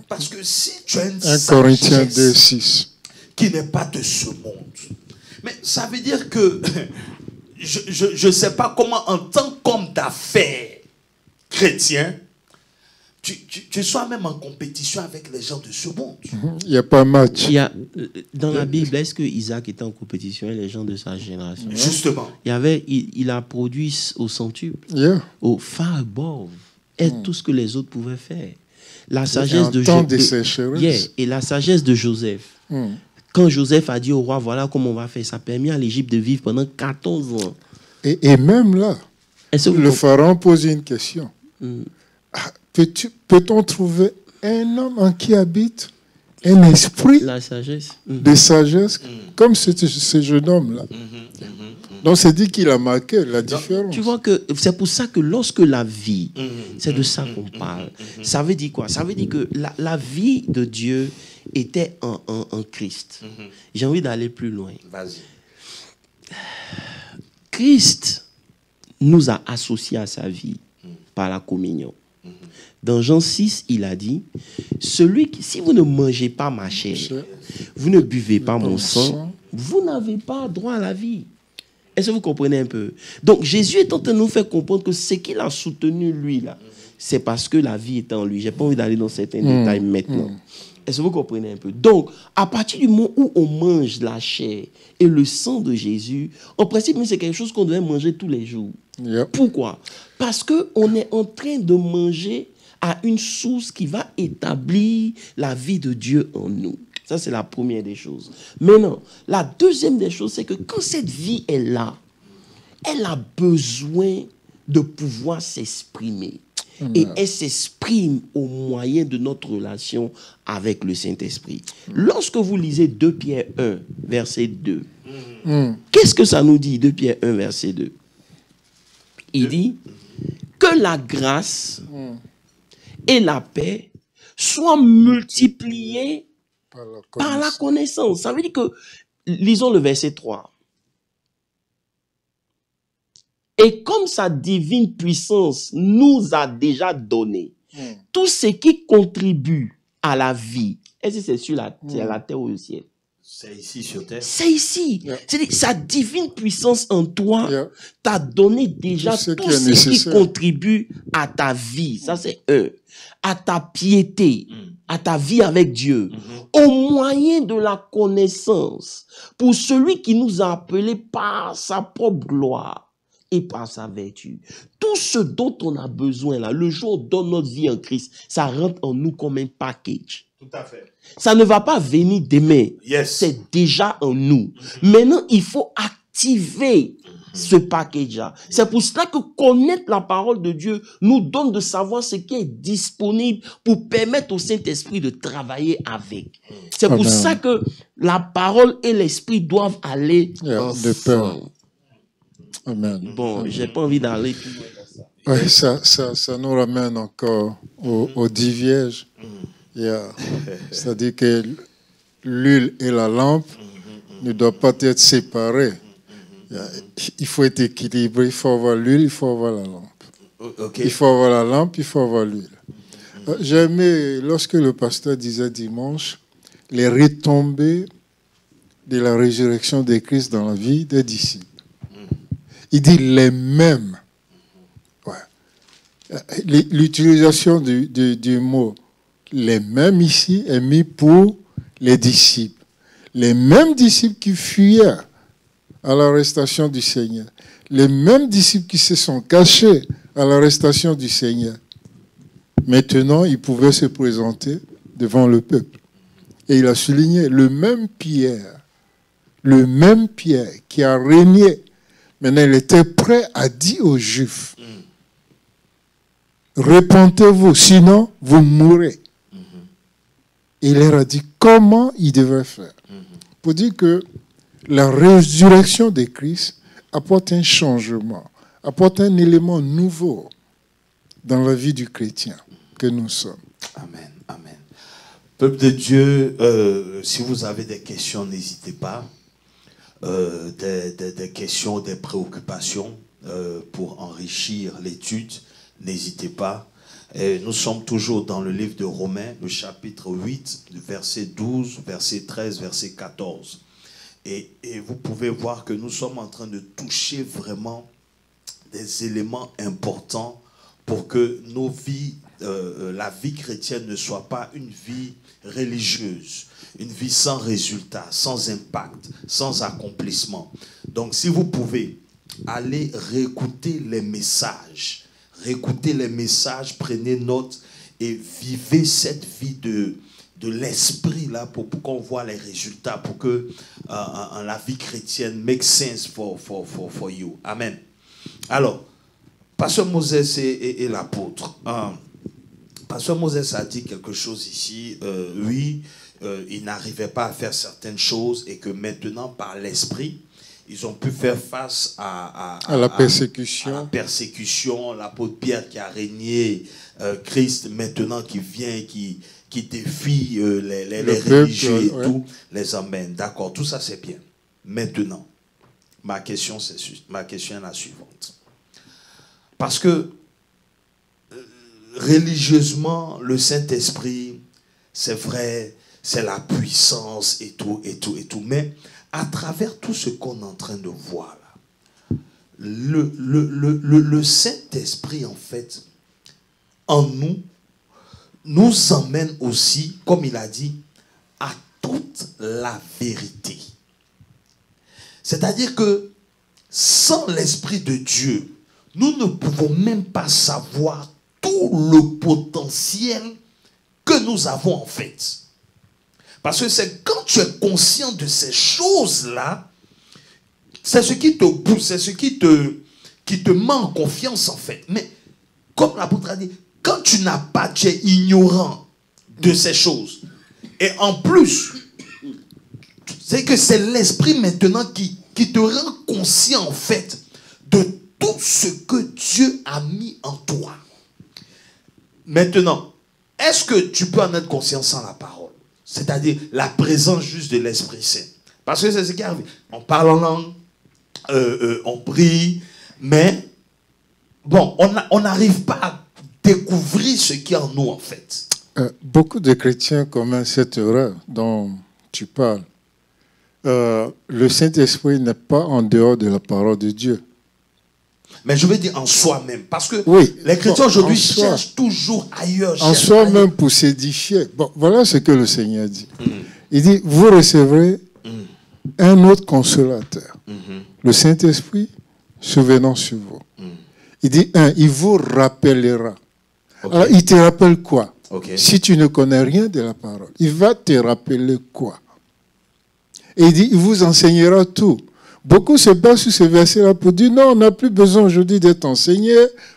Speaker 1: Parce que si tu as une
Speaker 3: Corinthiens
Speaker 1: sagesse
Speaker 3: 2:6
Speaker 1: qui n'est pas de ce monde, mais ça veut dire que je ne sais pas comment en tant qu'homme d'affaires chrétien, tu sois même en compétition avec les gens de ce monde.
Speaker 3: Il n'y a pas match.
Speaker 2: Dans la Bible, est-ce que Isaac était en compétition avec les gens de sa génération?
Speaker 1: Justement.
Speaker 2: Il a produit au centuple, au far above, et tout ce que les autres pouvaient faire. La sagesse et la sagesse de Joseph. Quand Joseph a dit au roi, voilà comment on va faire, ça a permis à l'Égypte de vivre pendant 14 ans.
Speaker 3: Et même là, le pharaon pose une question. Peut-on trouver un homme en qui habite un esprit
Speaker 2: la sagesse.
Speaker 3: de sagesse comme ce jeune homme-là? Donc, c'est dit qu'il a marqué la différence.
Speaker 2: Tu vois que c'est pour ça que lorsque la vie, c'est de ça qu'on parle. Ça veut dire quoi? Ça veut dire que la vie de Dieu était en Christ. J'ai envie d'aller plus loin.
Speaker 1: Vas-y.
Speaker 2: Christ nous a associés à sa vie par la communion. Dans Jean 6, il a dit, si vous ne mangez pas ma chair, vous ne buvez pas mon sang, vous n'avez pas droit à la vie. Est-ce que vous comprenez un peu? Donc, Jésus est en train de nous faire comprendre que ce qu'il a soutenu, lui, là, c'est parce que la vie est en lui. Je n'ai pas envie d'aller dans certains détails maintenant. Est-ce que vous comprenez un peu? Donc, à partir du moment où on mange la chair et le sang de Jésus, en principe, c'est quelque chose qu'on devait manger tous les jours. Pourquoi? Parce qu'on est en train de manger à une source qui va établir la vie de Dieu en nous. Ça, c'est la première des choses. Maintenant, la deuxième des choses, c'est que quand cette vie est là, elle a besoin de pouvoir s'exprimer. Et elle s'exprime au moyen de notre relation avec le Saint-Esprit. Lorsque vous lisez 2 Pierre 1, verset 2, qu'est-ce que ça nous dit, 2 Pierre 1, verset 2? Il dit que la grâce et la paix soient multipliées par la connaissance. Ça veut dire que, lisons le verset 3. Et comme sa divine puissance nous a déjà donné tout ce qui contribue à la vie. Est-ce que c'est sur la terre ou au ciel?
Speaker 1: C'est ici sur terre.
Speaker 2: C'est ici. C'est-à-dire, sa divine puissance en toi t'a donné déjà tout ce qui contribue à ta vie. Ça, c'est à ta piété, à ta vie avec Dieu, au moyen de la connaissance, pour celui qui nous a appelés par sa propre gloire et par sa vertu. Tout ce dont on a besoin là, le jour où on donne notre vie en Christ, ça rentre en nous comme un package.
Speaker 1: Tout à fait.
Speaker 2: Ça ne va pas venir demain.
Speaker 1: Yes.
Speaker 2: C'est déjà en nous. Maintenant, il faut activer ce package-là. C'est pour cela que connaître la parole de Dieu nous donne de savoir ce qui est disponible pour permettre au Saint-Esprit de travailler avec. C'est pour ça que la parole et l'Esprit doivent aller ensemble.
Speaker 3: Amen.
Speaker 2: Bon, j'ai pas envie d'aller plus loin que
Speaker 3: ça. Oui, ça nous ramène encore aux 10 vierges. C'est-à-dire que l'huile et la lampe ne doivent pas être séparées. Il faut être équilibré. Il faut avoir l'huile, il faut avoir la lampe. Il faut avoir la lampe, il faut avoir l'huile. J'ai aimé, lorsque le pasteur disait dimanche, les retombées de la résurrection de Christ dans la vie des disciples. Il dit les mêmes. L'utilisation du mot les mêmes ici est mis pour les disciples. Les mêmes disciples qui fuyaient à l'arrestation du Seigneur. Les mêmes disciples qui se sont cachés à l'arrestation du Seigneur. Maintenant, ils pouvaient se présenter devant le peuple. Et il a souligné le même Pierre qui a régné. Maintenant, il était prêt à dire aux Juifs, repentez-vous, sinon vous mourrez. Il leur a dit comment il devait faire. Pour dire que la résurrection de Christ apporte un changement, apporte un élément nouveau dans la vie du chrétien que nous sommes.
Speaker 1: Amen, amen. Peuple de Dieu, si vous avez des questions, n'hésitez pas. Des questions, des préoccupations pour enrichir l'étude, n'hésitez pas. Et nous sommes toujours dans le livre de Romains, le chapitre 8, verset 12, verset 13, verset 14. Et vous pouvez voir que nous sommes en train de toucher vraiment des éléments importants pour que nos vies, la vie chrétienne ne soit pas une vie religieuse, une vie sans résultat, sans impact, sans accomplissement. Donc si vous pouvez aller réécouter les messages, prenez note et vivez cette vie de l'esprit là pour qu'on voit les résultats, pour que la vie chrétienne make sense for you. Amen. Alors, Pasteur Moses et l'apôtre. Pasteur Moses a dit quelque chose ici. Oui, ils n'arrivaient pas à faire certaines choses et que maintenant, par l'esprit, ils ont pu faire face à
Speaker 3: la persécution.
Speaker 1: À la persécution, l'apôtre Pierre qui a régné, Christ maintenant qui vient, qui défie les religieux et tout, les emmène. D'accord, tout ça c'est bien. Maintenant, ma question est la suivante. Parce que religieusement, le Saint-Esprit, c'est vrai, c'est la puissance et tout, mais à travers tout ce qu'on est en train de voir là, le Saint-Esprit, en fait, en nous emmène aussi, comme il a dit, à toute la vérité. C'est-à-dire que sans l'Esprit de Dieu, nous ne pouvons même pas savoir tout le potentiel que nous avons en fait. Parce que c'est quand tu es conscient de ces choses-là, c'est ce qui te pousse, c'est ce qui te met en confiance en fait. Mais comme l'apôtre a dit, quand tu n'as pas, tu es ignorant de ces choses. Et en plus, c'est que c'est l'esprit maintenant qui te rend conscient en fait de tout ce que Dieu a mis en toi. Maintenant, est-ce que tu peux en être conscient sans la parole? C'est-à-dire la présence juste de l'Esprit Saint. Parce que c'est ce qui arrive. On parle en langue, on prie, mais bon, on n'arrive pas à découvrir ce qui est en nous en fait.
Speaker 3: Beaucoup de chrétiens commettent cette erreur dont tu parles. Le Saint-Esprit n'est pas en dehors de la parole de Dieu.
Speaker 1: Mais je veux dire en soi-même. Parce que
Speaker 3: oui,
Speaker 1: les chrétiens aujourd'hui cherchent toujours ailleurs.
Speaker 3: En soi-même pour s'édifier. Bon, voilà ce que le Seigneur dit. Il dit, vous recevrez un autre consolateur. Le Saint-Esprit se venant sur vous. Il dit, il vous rappellera. Okay. Alors, il te rappelle quoi? Si tu ne connais rien de la parole, il va te rappeler quoi? Et il dit, il vous enseignera tout. Beaucoup se basent sur ce verset-là pour dire, non, on n'a plus besoin aujourd'hui d'être enseigné,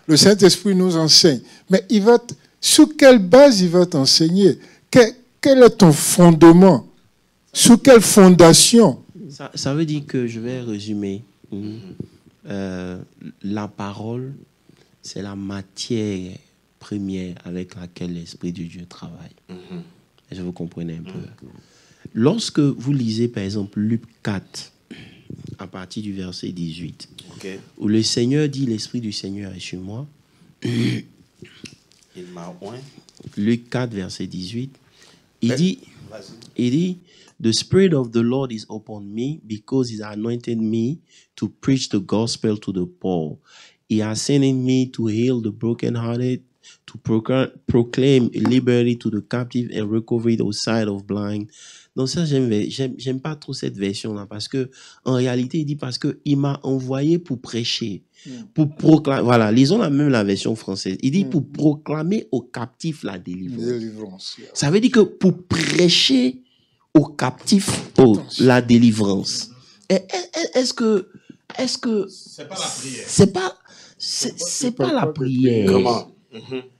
Speaker 3: le Saint-Esprit nous enseigne. Mais sur quelle base il va t'enseigner? Quel est ton fondement? Sous quelle fondation?
Speaker 2: Ça veut dire que, je vais résumer, la parole, c'est la matière première avec laquelle l'Esprit de Dieu travaille. Et je vous comprenez un peu. Lorsque vous lisez, par exemple, Luc 4, à partir du verset 18, où le Seigneur dit, l'Esprit du Seigneur est sur moi.
Speaker 1: Il m'a oint.
Speaker 2: Luc 4, verset 18, il dit, The Spirit of the Lord is upon me because He's anointed me to preach the gospel to the poor. He has sent me to heal the brokenhearted, to proclaim liberty to the captive and recovery the sight of blind. Donc ça, j'aime pas trop cette version-là parce que en réalité, il dit parce que il m'a envoyé pour prêcher, pour proclamer. Voilà, lisons même la version française. Il dit pour proclamer aux captifs la délivrance. Ça veut dire que pour prêcher aux captifs la délivrance. Est-ce que
Speaker 1: c'est pas la prière.
Speaker 2: C'est pas la prière.
Speaker 1: Comment?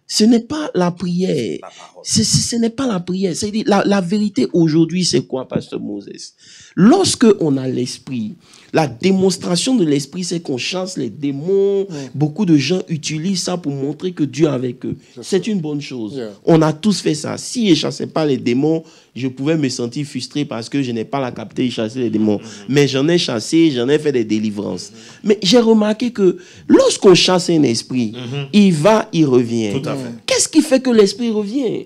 Speaker 2: Ce n'est pas la prière. Ce n'est pas la prière. C'est-à-dire, la vérité aujourd'hui, c'est quoi, Pasteur Moses? Lorsque on a l'esprit, la démonstration de l'esprit, c'est qu'on chasse les démons. Beaucoup de gens utilisent ça pour montrer que Dieu est avec eux. C'est une bonne chose. On a tous fait ça. Si je ne chassais pas les démons, je pouvais me sentir frustré parce que je n'ai pas la capacité de chasser les démons. Mais j'en ai chassé, j'en ai fait des délivrances. Mais j'ai remarqué que lorsqu'on chasse un esprit, il va, il revient.
Speaker 1: Tout à fait.
Speaker 2: Qu'est-ce qui fait que l'esprit revient?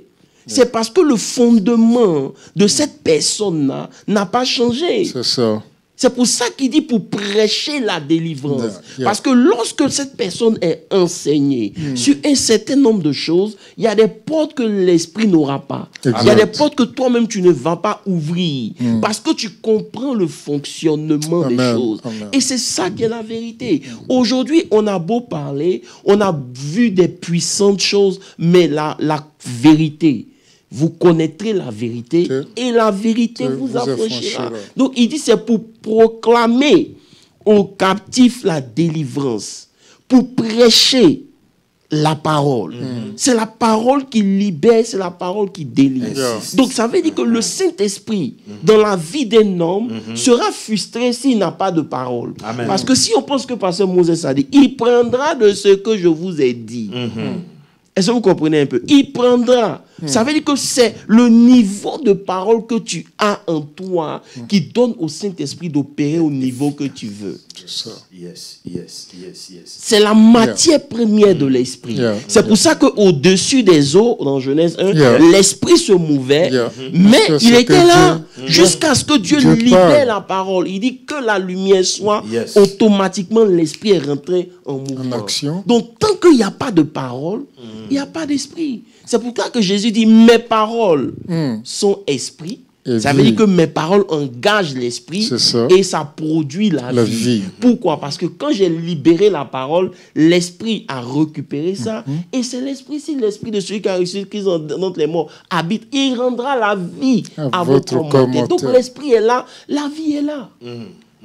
Speaker 2: C'est parce que le fondement de cette personne-là n'a pas changé.
Speaker 3: C'est ça.
Speaker 2: C'est pour ça qu'il dit pour prêcher la délivrance. Parce que lorsque cette personne est enseignée sur un certain nombre de choses, il y a des portes que l'esprit n'aura pas. Il y a des portes que toi-même tu ne vas pas ouvrir. Parce que tu comprends le fonctionnement des choses. Et c'est ça qui est la vérité. Aujourd'hui, on a beau parler, on a vu des puissantes choses, mais la vérité, vous connaîtrez la vérité et la vérité vous affranchira. Donc il dit c'est pour proclamer aux captifs la délivrance, pour prêcher la parole. C'est la parole qui libère, c'est la parole qui délivre. Donc ça veut dire que le Saint-Esprit dans la vie d'un homme sera frustré s'il n'a pas de parole. Amen. Parce que si on pense que Pasteur Moses a dit, il prendra de ce que je vous ai dit. Est-ce que vous comprenez un peu? Il prendra. Ça veut dire que c'est le niveau de parole que tu as en toi qui donne au Saint-Esprit d'opérer au niveau que tu veux.
Speaker 3: C'est ça.
Speaker 1: Yes.
Speaker 2: C'est la matière première de l'esprit. C'est pour ça qu'au-dessus des eaux, dans Genèse 1, l'esprit se mouvait, mais il était là jusqu'à ce que Dieu libère la parole. Il dit que la lumière soit, automatiquement l'esprit est rentré en mouvement.
Speaker 3: En action.
Speaker 2: Donc tant qu'il n'y a pas de parole, il n'y a pas d'esprit. C'est pour ça que Jésus dit mes paroles sont esprit. Ça veut dire que mes paroles engagent l'esprit et ça produit la vie. Pourquoi? Parce que quand j'ai libéré la parole, l'esprit a récupéré ça. Et c'est l'esprit, si l'esprit de celui qui a reçu Christ entre les morts habite, il rendra la vie à votre commentaire. Donc l'esprit est là, la vie est là.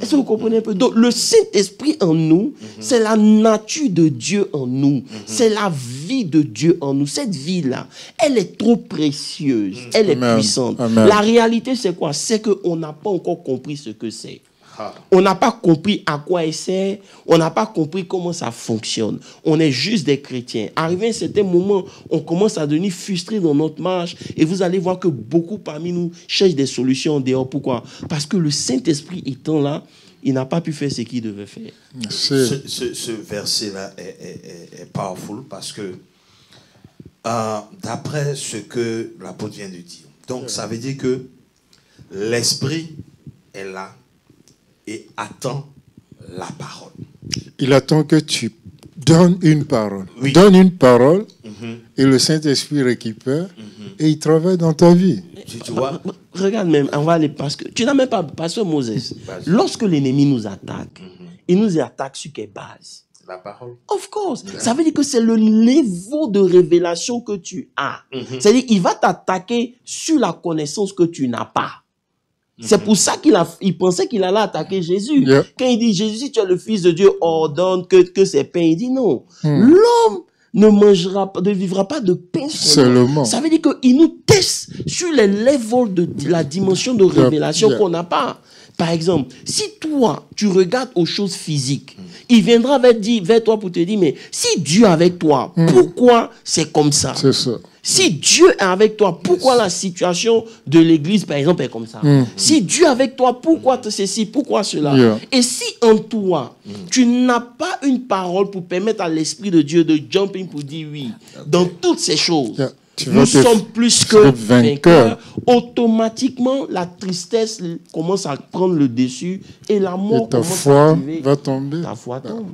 Speaker 2: Est-ce que vous comprenez un peu? Donc, le Saint-Esprit en nous, c'est la nature de Dieu en nous. C'est la vie de Dieu en nous. Cette vie-là, elle est trop précieuse. Elle est puissante. La réalité, c'est quoi? C'est qu'on n'a pas encore compris ce que c'est. On n'a pas compris à quoi elle sert. On n'a pas compris comment ça fonctionne. On est juste des chrétiens. Arrivé à un certain moment, on commence à devenir frustré dans notre marche. Et vous allez voir que beaucoup parmi nous cherchent des solutions en dehors. Pourquoi? Parce que le Saint-Esprit étant là, il n'a pas pu faire ce qu'il devait faire.
Speaker 1: Ce verset-là est powerful parce que d'après ce que l'apôtre vient de dire, donc ça veut dire que l'Esprit est là et attend la parole. Il attend que tu donnes une parole. Donne une parole et le Saint-Esprit récupère et il travaille dans ta vie. Tu vois?
Speaker 2: Regarde même, on va aller parce que tu n'as même pas, Pasteur Moses, lorsque l'ennemi nous attaque, il nous attaque sur quelle base?
Speaker 1: La parole.
Speaker 2: Of course. Ça veut dire que c'est le niveau de révélation que tu as. C'est-à-dire qu'il va t'attaquer sur la connaissance que tu n'as pas. C'est pour ça qu'il pensait qu'il allait attaquer Jésus. Quand il dit, Jésus, si tu es le Fils de Dieu, ordonne que ces pains. Il dit non. L'homme ne vivra pas de pain seulement. Ça veut dire qu'il nous teste sur les levels de la dimension de révélation qu'on n'a pas. Par exemple, si toi, tu regardes aux choses physiques, il viendra vers toi pour te dire, mais si Dieu est avec toi, pourquoi c'est comme ça?
Speaker 3: C'est ça.
Speaker 2: Si Dieu est avec toi, pourquoi la situation de l'église, par exemple, est comme ça? Si Dieu est avec toi, pourquoi ceci, pourquoi cela? Et si en toi, tu n'as pas une parole pour permettre à l'Esprit de Dieu de jumper pour dire oui, dans toutes ces choses, nous sommes plus que vainqueurs. Automatiquement, la tristesse commence à prendre le dessus et la mort commence à arriver.
Speaker 3: Va tomber.
Speaker 2: Ta foi tombe.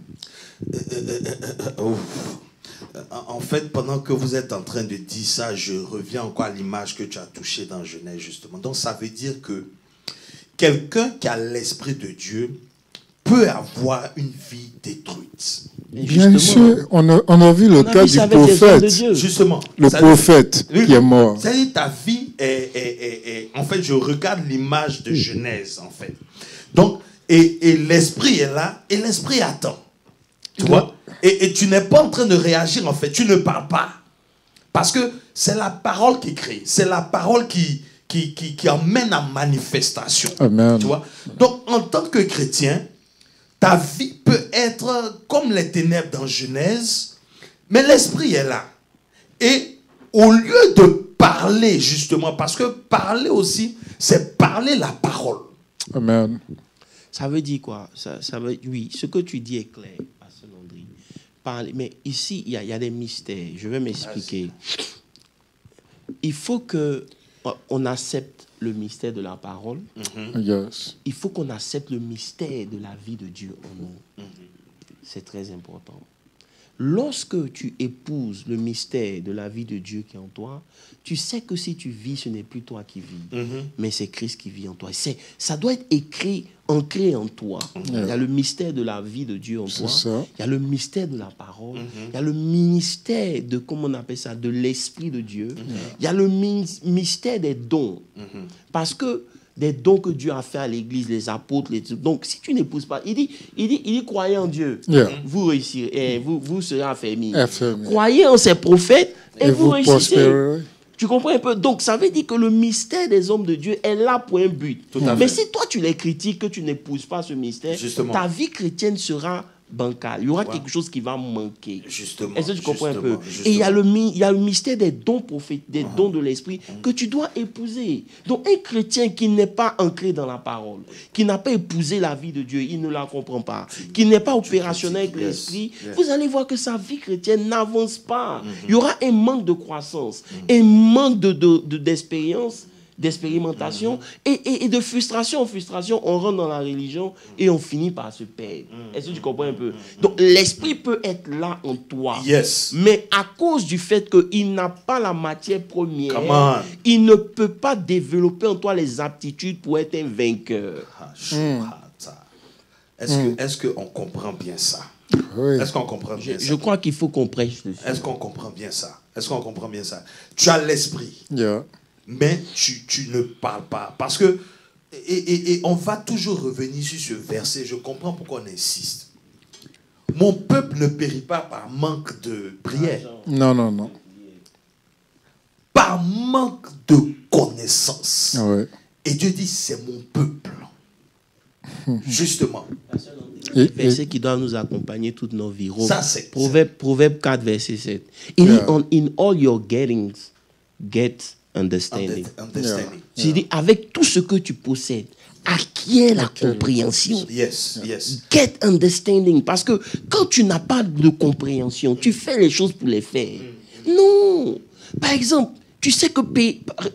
Speaker 1: En fait, pendant que vous êtes en train de dire ça, je reviens encore à l'image que tu as touchée dans Genèse, justement. Donc, ça veut dire que quelqu'un qui a l'Esprit de Dieu peut avoir une vie détruite.
Speaker 3: Bien sûr, on a vu le cas du prophète.
Speaker 1: Justement.
Speaker 3: Le prophète qui est mort.
Speaker 1: C'est-à-dire ta vie est... En fait, je regarde l'image de Genèse, en fait. Donc, et l'Esprit est là, et l'Esprit attend. Tu vois? Et tu n'es pas en train de réagir, en fait. Tu ne parles pas. Parce que c'est la parole qui crée. C'est la parole qui emmène à manifestation.
Speaker 3: Amen.
Speaker 1: Tu vois? Donc, en tant que chrétien, ta vie peut être comme les ténèbres dans Genèse, mais l'Esprit est là. Et au lieu de parler, justement, parce que parler aussi, c'est parler la parole.
Speaker 3: Amen.
Speaker 2: Ça veut dire quoi? Ça veut, oui, ce que tu dis est clair, Pasteur Landry. Parler, mais ici, il y a des mystères. Je vais m'expliquer. Il faut qu'on accepte le mystère de la parole.
Speaker 3: Yes.
Speaker 2: Il faut qu'on accepte le mystère de la vie de Dieu en nous. C'est très important. Lorsque tu épouses le mystère de la vie de Dieu qui est en toi, tu sais que si tu vis, ce n'est plus toi qui vis, mais c'est Christ qui vit en toi. Ça doit être écrit, ancré en toi. Il y a le mystère de la vie de Dieu en toi. Il y a le mystère de la parole. Il y a le ministère de, comment on appelle ça, de l'Esprit de Dieu. Il y a le mystère des dons. Parce que des dons que Dieu a fait à l'Église, les apôtres, donc si tu n'épouses pas, il dit croyez en Dieu, vous réussirez, et vous serez affermis. Croyez en ses prophètes et vous réussissez. Tu comprends un peu? Donc ça veut dire que le mystère des hommes de Dieu est là pour un but. Mais si toi tu les critiques, que tu n'épouses pas ce mystère, ta vie chrétienne sera bancale. Il y aura quelque chose qui va manquer.
Speaker 1: Justement.
Speaker 2: Est-ce que tu comprends un peu? Et il y a le mystère des dons prophétiques, des dons de l'esprit que tu dois épouser. Donc un chrétien qui n'est pas ancré dans la parole, qui n'a pas épousé la vie de Dieu, il ne la comprend pas, qui n'est pas opérationnel avec l'esprit, vous allez voir que sa vie chrétienne n'avance pas. Il y aura un manque de croissance, un manque d'expérience, d'expérimentation et de frustration en frustration, on rentre dans la religion et on finit par se perdre. Est-ce que tu comprends un peu? Donc l'esprit peut être là en toi, mais à cause du fait qu'il n'a pas la matière première, il ne peut pas développer en toi les aptitudes pour être un vainqueur.
Speaker 1: Est-ce qu'on comprend bien ça? Est-ce qu'on comprend bien ça?
Speaker 2: Je crois qu'il faut qu'on prêche dessus.
Speaker 1: Est-ce qu'on comprend bien ça? Est-ce qu'on comprend bien ça? Tu as l'esprit. Mais tu ne parles pas. Parce que, et on va toujours revenir sur ce verset, je comprends pourquoi on insiste. Mon peuple ne périt pas par manque de prière.
Speaker 3: Non.
Speaker 1: Par manque de connaissance. Et Dieu dit, c'est mon peuple. Justement.
Speaker 2: Le verset qui doit nous accompagner toutes nos vies.
Speaker 1: Ça, c'est
Speaker 2: Proverbe 4, verset 7. Il dit, in all your gettings, get understanding. Je dis, avec tout ce que tu possèdes, acquiert la compréhension. Get understanding. Parce que quand tu n'as pas de compréhension, tu fais les choses pour les faire. Non. Par exemple, tu sais que...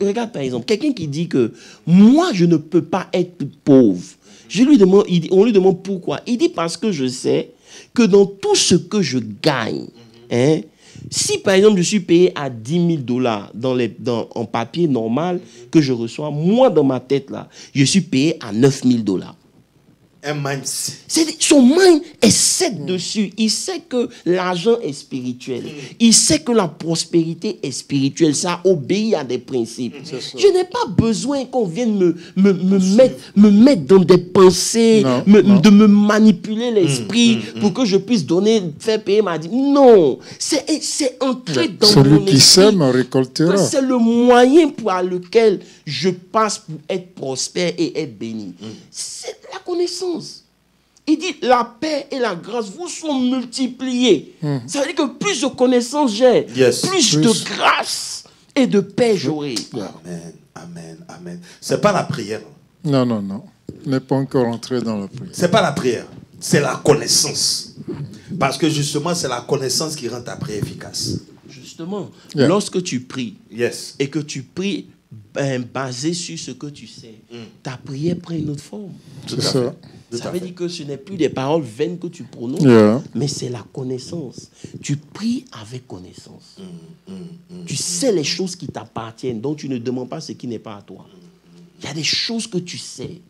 Speaker 2: Regarde, par exemple, quelqu'un qui dit que moi, je ne peux pas être pauvre. On lui demande pourquoi. Il dit parce que je sais que dans tout ce que je gagne, si par exemple je suis payé à $10,000 en papier normal que je reçois, moi dans ma tête là, je suis payé à $9,000.
Speaker 1: Un mindset.
Speaker 2: Son mind est set dessus. Il sait que l'argent est spirituel. Il sait que la prospérité est spirituelle. Ça obéit à des principes. Je n'ai pas besoin qu'on vienne me mettre dans des pensées, de me manipuler l'esprit pour que je puisse faire payer ma dîme. Non. C'est entré dans mon esprit.
Speaker 3: Celui qui sème récoltera.
Speaker 2: C'est le moyen par lequel je passe pour être prospère et être béni. C'est la connaissance. Il dit la paix et la grâce vous sont multipliées. Ça veut dire que plus de connaissances j'ai, plus de grâce et de paix j'aurai.
Speaker 1: Amen. C'est pas la prière.
Speaker 3: Non. On n'est pas encore entré dans la prière.
Speaker 1: C'est pas la prière, c'est la connaissance. Parce que justement, c'est la connaissance qui rend ta prière efficace.
Speaker 2: Justement, lorsque tu pries et que tu pries basé sur ce que tu sais, ta prière prend une autre forme.
Speaker 1: Tout à fait.
Speaker 2: Ça veut dire que ce n'est plus des paroles vaines que tu prononces, mais c'est la connaissance. Tu pries avec connaissance. Tu sais les choses qui t'appartiennent, donc tu ne demandes pas ce qui n'est pas à toi. Il y a des choses que tu sais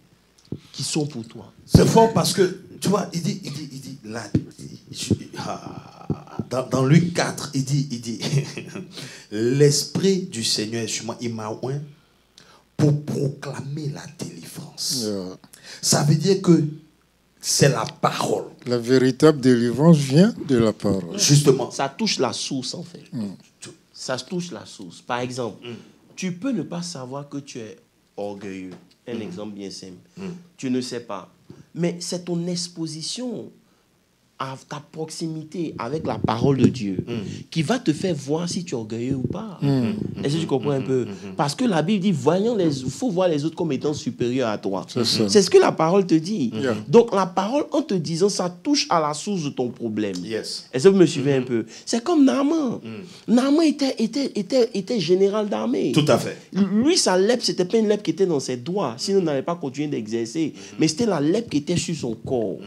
Speaker 2: qui sont pour toi.
Speaker 1: C'est fort parce que, tu vois, il dit là, dans Luc 4, il dit l'Esprit du Seigneur est sur moi, il m'a oint pour proclamer la délivrance. Ça veut dire que c'est la parole.
Speaker 3: La véritable délivrance vient de la parole.
Speaker 1: Justement.
Speaker 2: Ça touche la source, en fait. Ça touche la source. Par exemple, tu peux ne pas savoir que tu es orgueilleux. Un exemple bien simple. Tu ne sais pas. Mais c'est ton exposition à ta proximité avec la parole de Dieu qui va te faire voir si tu es orgueilleux ou pas. Est-ce que tu comprends un peu? Parce que la Bible dit, il faut voir les autres comme étant supérieurs à toi. C'est ce que la parole te dit. Donc la parole, en te disant, ça touche à la source de ton problème. Est-ce que vous me suivez un peu? C'est comme Naaman. Naaman était général d'armée.
Speaker 1: Tout à fait.
Speaker 2: Lui, sa lèpre, c'était pas une lèpre qui était dans ses doigts, sinon il n'allait pas continuer d'exercer. Mais c'était la lèpre qui était sur son corps.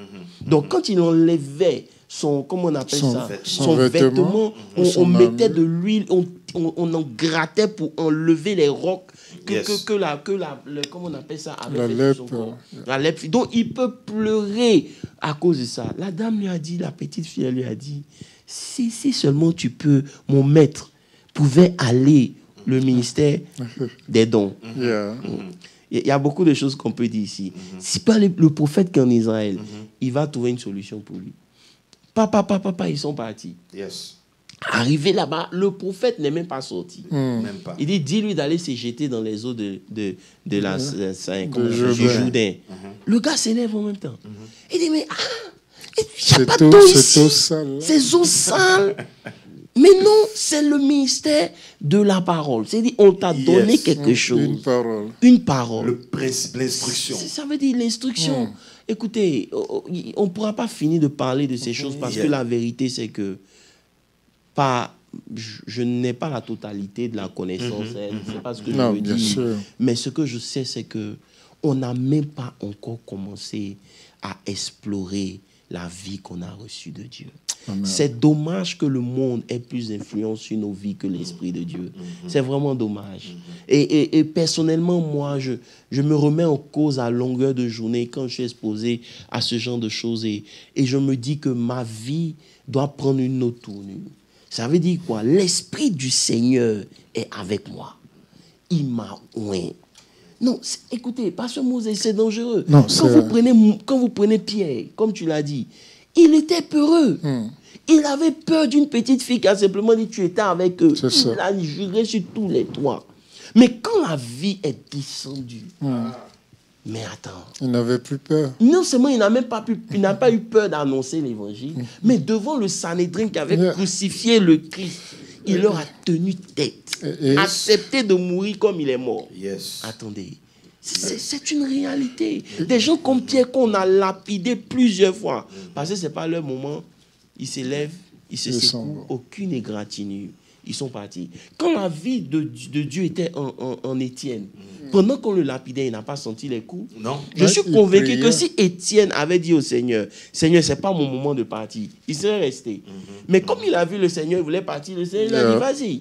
Speaker 2: Donc quand il enlevait son, comment on appelle son vêtement, on mettait de l'huile, on en grattait pour enlever les rocs comment on appelle ça, avait fait sur son corps. La lèpre. Donc il peut pleurer à cause de ça. La dame lui a dit, la petite fille, elle lui a dit, si seulement tu peux, mon maître pouvait aller le ministère des dons. Il y a beaucoup de choses qu'on peut dire ici. Si pas le prophète qui est en Israël, il va trouver une solution pour lui. Papa, ils sont partis. Arrivé là-bas, le prophète n'est même pas sorti.
Speaker 1: Même pas.
Speaker 2: Il dit, dis-lui d'aller se jeter dans les eaux de Jourdain. Le gars s'énerve en même temps. Il dit, mais il n'y a pas d'eau ici. Ces eaux sales. Mais non, c'est le ministère de la parole. C'est-à-dire, on t'a donné quelque chose. Une parole.
Speaker 1: Le principe, l'instruction.
Speaker 2: Ça veut dire l'instruction. Écoutez, on ne pourra pas finir de parler de ces choses parce que la vérité, c'est que je n'ai pas la totalité de la connaissance. C'est pas ce que je veux dire. Mais ce que je sais, c'est que on n'a même pas encore commencé à explorer la vie qu'on a reçue de Dieu. C'est dommage que le monde ait plus d'influence sur nos vies que l'Esprit de Dieu. C'est vraiment dommage. Et personnellement, moi, je me remets en cause à longueur de journée quand je suis exposé à ce genre de choses. Et je me dis que ma vie doit prendre une autre tournure. Ça veut dire quoi? L'Esprit du Seigneur est avec moi. Il m'a oint. Non, écoutez, Pasteur Moses, c'est dangereux. Quand vous prenez Pierre, comme tu l'as dit, il était peureux. Il avait peur d'une petite fille qui a simplement dit tu étais avec eux. Il a juré sur tous les toits. Mais quand la vie est descendue, mais attends.
Speaker 3: Il n'avait plus peur.
Speaker 2: Non seulement il n'a pas eu peur d'annoncer l'évangile, mais devant le Sanhédrin qui avait crucifié le Christ, il leur a tenu tête. Accepté de mourir comme il est mort. Attendez. C'est une réalité. Des gens comme Pierre qu'on a lapidé plusieurs fois. Parce que ce n'est pas leur moment. Ils s'élèvent, ils se secouent, aucune égratignure. Ils sont partis. Quand la vie de Dieu était en Étienne, pendant qu'on le lapidait, il n'a pas senti les coups.
Speaker 1: Non.
Speaker 2: Je suis convaincu que si Étienne avait dit au Seigneur, Seigneur, ce n'est pas mon moment de partir, il serait resté. Mais comme il a vu le Seigneur, il voulait partir, le Seigneur lui a dit, vas-y.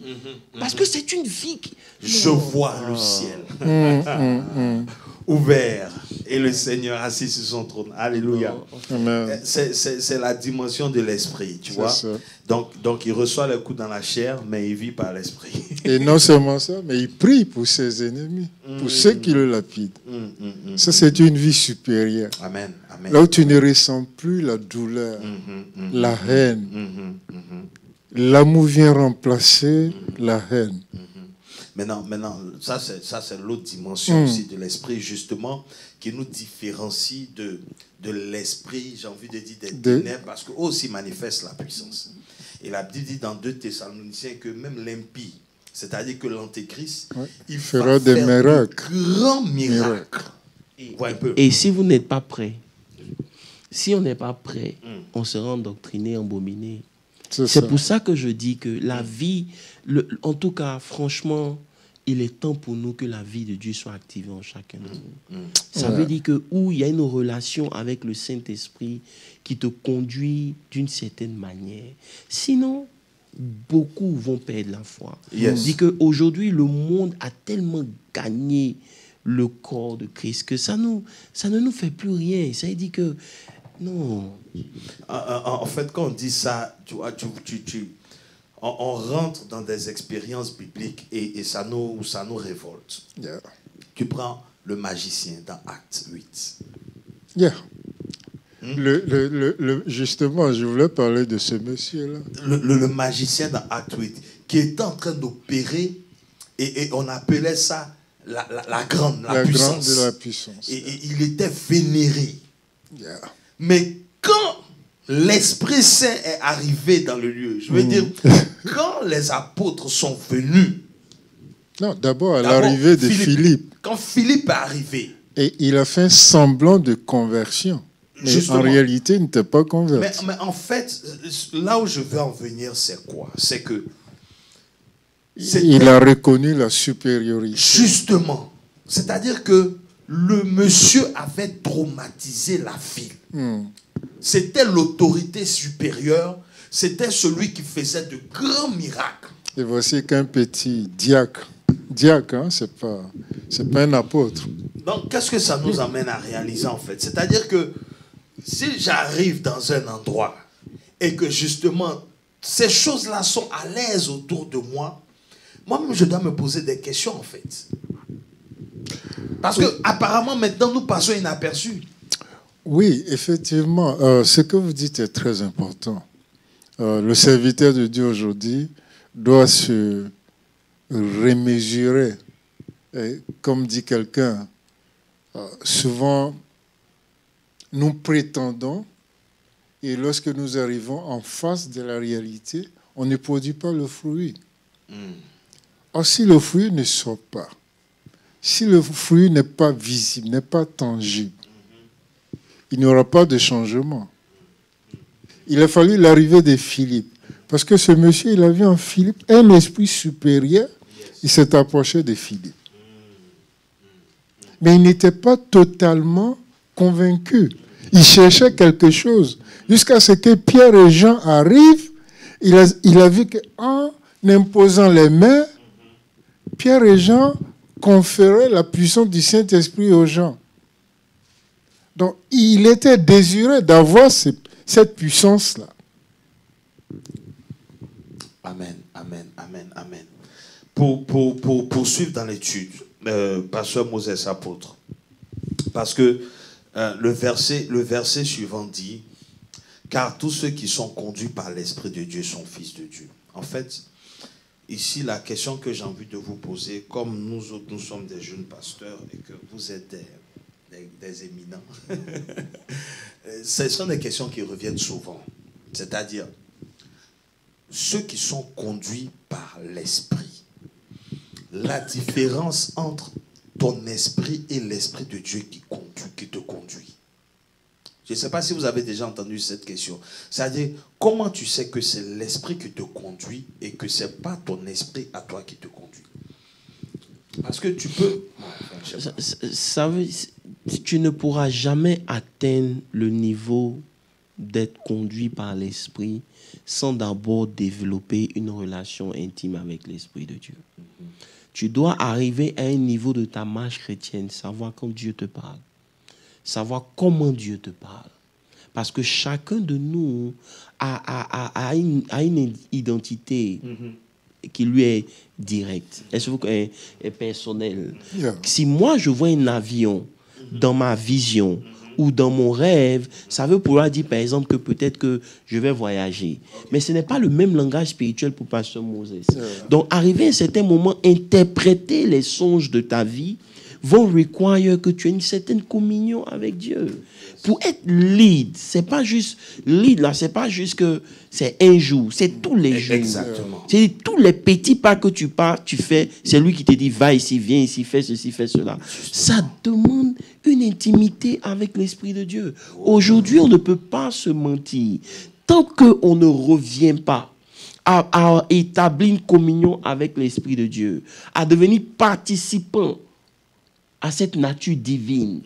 Speaker 2: Parce que c'est une vie qui...
Speaker 1: Je vois le ciel ouvert et le Seigneur assis sur son trône. Alléluia. C'est la dimension de l'esprit, tu vois. Donc il reçoit le coup dans la chair, mais il vit par l'esprit.
Speaker 3: Et non seulement ça, mais il prie pour ses ennemis, pour ceux qui le lapident. Ça, c'est une vie supérieure.
Speaker 1: Amen.
Speaker 3: Là où tu ne ressens plus la douleur, la haine. L'amour vient remplacer la haine.
Speaker 1: Maintenant, ça c'est l'autre dimension aussi de l'esprit, justement, qui nous différencie de l'esprit, j'ai envie de dire, des ténèbres, parce que aussi manifeste la puissance. Et la Bible dit dans 2 Thessaloniciens que même l'impie, c'est-à-dire que l'antéchrist, il fera des miracles. Grands miracles.
Speaker 2: Et si vous n'êtes pas prêts, si on n'est pas prêt, on sera endoctriné, embobiné. C'est pour ça que je dis que la vie, en tout cas, franchement, il est temps pour nous que la vie de Dieu soit activée en chacun de nous. Ça veut dire que où il y a une relation avec le Saint-Esprit qui te conduit d'une certaine manière. Sinon, beaucoup vont perdre la foi.
Speaker 1: Yes.
Speaker 2: Dit qu'aujourd'hui, le monde a tellement gagné le corps de Christ que ça ne nous fait plus rien. Ça veut dire que non.
Speaker 1: En fait, quand on dit ça, tu vois, on rentre dans des expériences bibliques et ça nous révolte.
Speaker 3: Yeah.
Speaker 1: Tu prends le magicien dans Acte 8.
Speaker 3: Yeah. Justement, je voulais parler de ce monsieur-là.
Speaker 1: Le magicien dans Acte 8, qui était en train d'opérer, et on appelait ça la grande, la puissance.
Speaker 3: Grande de la puissance.
Speaker 1: Et il était vénéré.
Speaker 3: Yeah.
Speaker 1: Mais quand l'Esprit Saint est arrivé dans le lieu, je veux dire, quand les apôtres sont venus...
Speaker 3: Non, d'abord à l'arrivée de Philippe.
Speaker 1: Quand Philippe est arrivé...
Speaker 3: Et il a fait un semblant de conversion. Mais
Speaker 1: justement,
Speaker 3: en réalité, il n'était pas converti.
Speaker 1: Mais en fait, là où je veux en venir, c'est quoi? C'est que...
Speaker 3: Il a reconnu la supériorité.
Speaker 1: Justement. C'est-à-dire que le monsieur avait traumatisé la ville. C'était l'autorité supérieure. C'était celui qui faisait de grands miracles.
Speaker 3: Et voici qu'un petit diacre. Diacre, hein, c'est pas un apôtre.
Speaker 1: Donc, qu'est-ce que ça nous amène à réaliser en fait? C'est-à-dire que si j'arrive dans un endroit et que justement ces choses-là sont à l'aise autour de moi, moi-même je dois me poser des questions en fait. Parce que apparemment maintenant nous passons inaperçus. Oui,
Speaker 3: effectivement, ce que vous dites est très important. Le serviteur de Dieu aujourd'hui doit se remesurer. Et comme dit quelqu'un, souvent nous prétendons et lorsque nous arrivons en face de la réalité, on ne produit pas le fruit. Or, si le fruit ne sort pas, si le fruit n'est pas visible, n'est pas tangible, il n'y aura pas de changement. Il a fallu l'arrivée de Philippe. Parce que ce monsieur, il a vu en Philippe un esprit supérieur. Il s'est approché de Philippe. Mais il n'était pas totalement convaincu. Il cherchait quelque chose. Jusqu'à ce que Pierre et Jean arrivent, il a vu qu'en imposant les mains, Pierre et Jean conféraient la puissance du Saint-Esprit aux gens. Donc, il était désiré d'avoir cette puissance-là.
Speaker 1: Amen, amen, amen, amen. Pour poursuivre dans l'étude, Pasteur Moses apôtre, parce que le verset suivant dit, car tous ceux qui sont conduits par l'Esprit de Dieu sont fils de Dieu. En fait, ici, la question que j'ai envie de vous poser, comme nous autres, nous sommes des jeunes pasteurs et que vous êtes des éminents, ce sont des questions qui reviennent souvent. C'est-à-dire, ceux qui sont conduits par l'Esprit, la différence entre ton esprit et l'Esprit de Dieu qui te conduit. Je ne sais pas si vous avez déjà entendu cette question. C'est-à-dire, comment tu sais que c'est l'Esprit qui te conduit et que ce n'est pas ton esprit à toi qui te conduit? Parce que tu peux...
Speaker 2: Tu ne pourras jamais atteindre le niveau d'être conduit par l'Esprit sans d'abord développer une relation intime avec l'Esprit de Dieu. Tu dois arriver à un niveau de ta marche chrétienne, savoir quand Dieu te parle, savoir comment Dieu te parle. Parce que chacun de nous a une identité qui lui est directe, est personnelle. Yeah. Si moi je vois un avion dans ma vision, ou dans mon rêve, ça veut pouvoir dire, par exemple, que peut-être que je vais voyager. Mais ce n'est pas le même langage spirituel pour Pasteur Moses. Donc, arriver à un certain moment, interpréter les songes de ta vie vont require que tu aies une certaine communion avec Dieu. Pour être lead, c'est pas juste lead là, c'est pas juste que c'est un jour, c'est tous les jours.
Speaker 1: Exactement.
Speaker 2: C'est tous les petits pas que tu pars, tu fais, c'est lui qui te dit va ici, viens ici, fais ceci, fais cela. Ça demande une intimité avec l'Esprit de Dieu. Aujourd'hui, on ne peut pas se mentir. Tant qu'on ne revient pas à établir une communion avec l'Esprit de Dieu, à devenir participant à cette nature divine.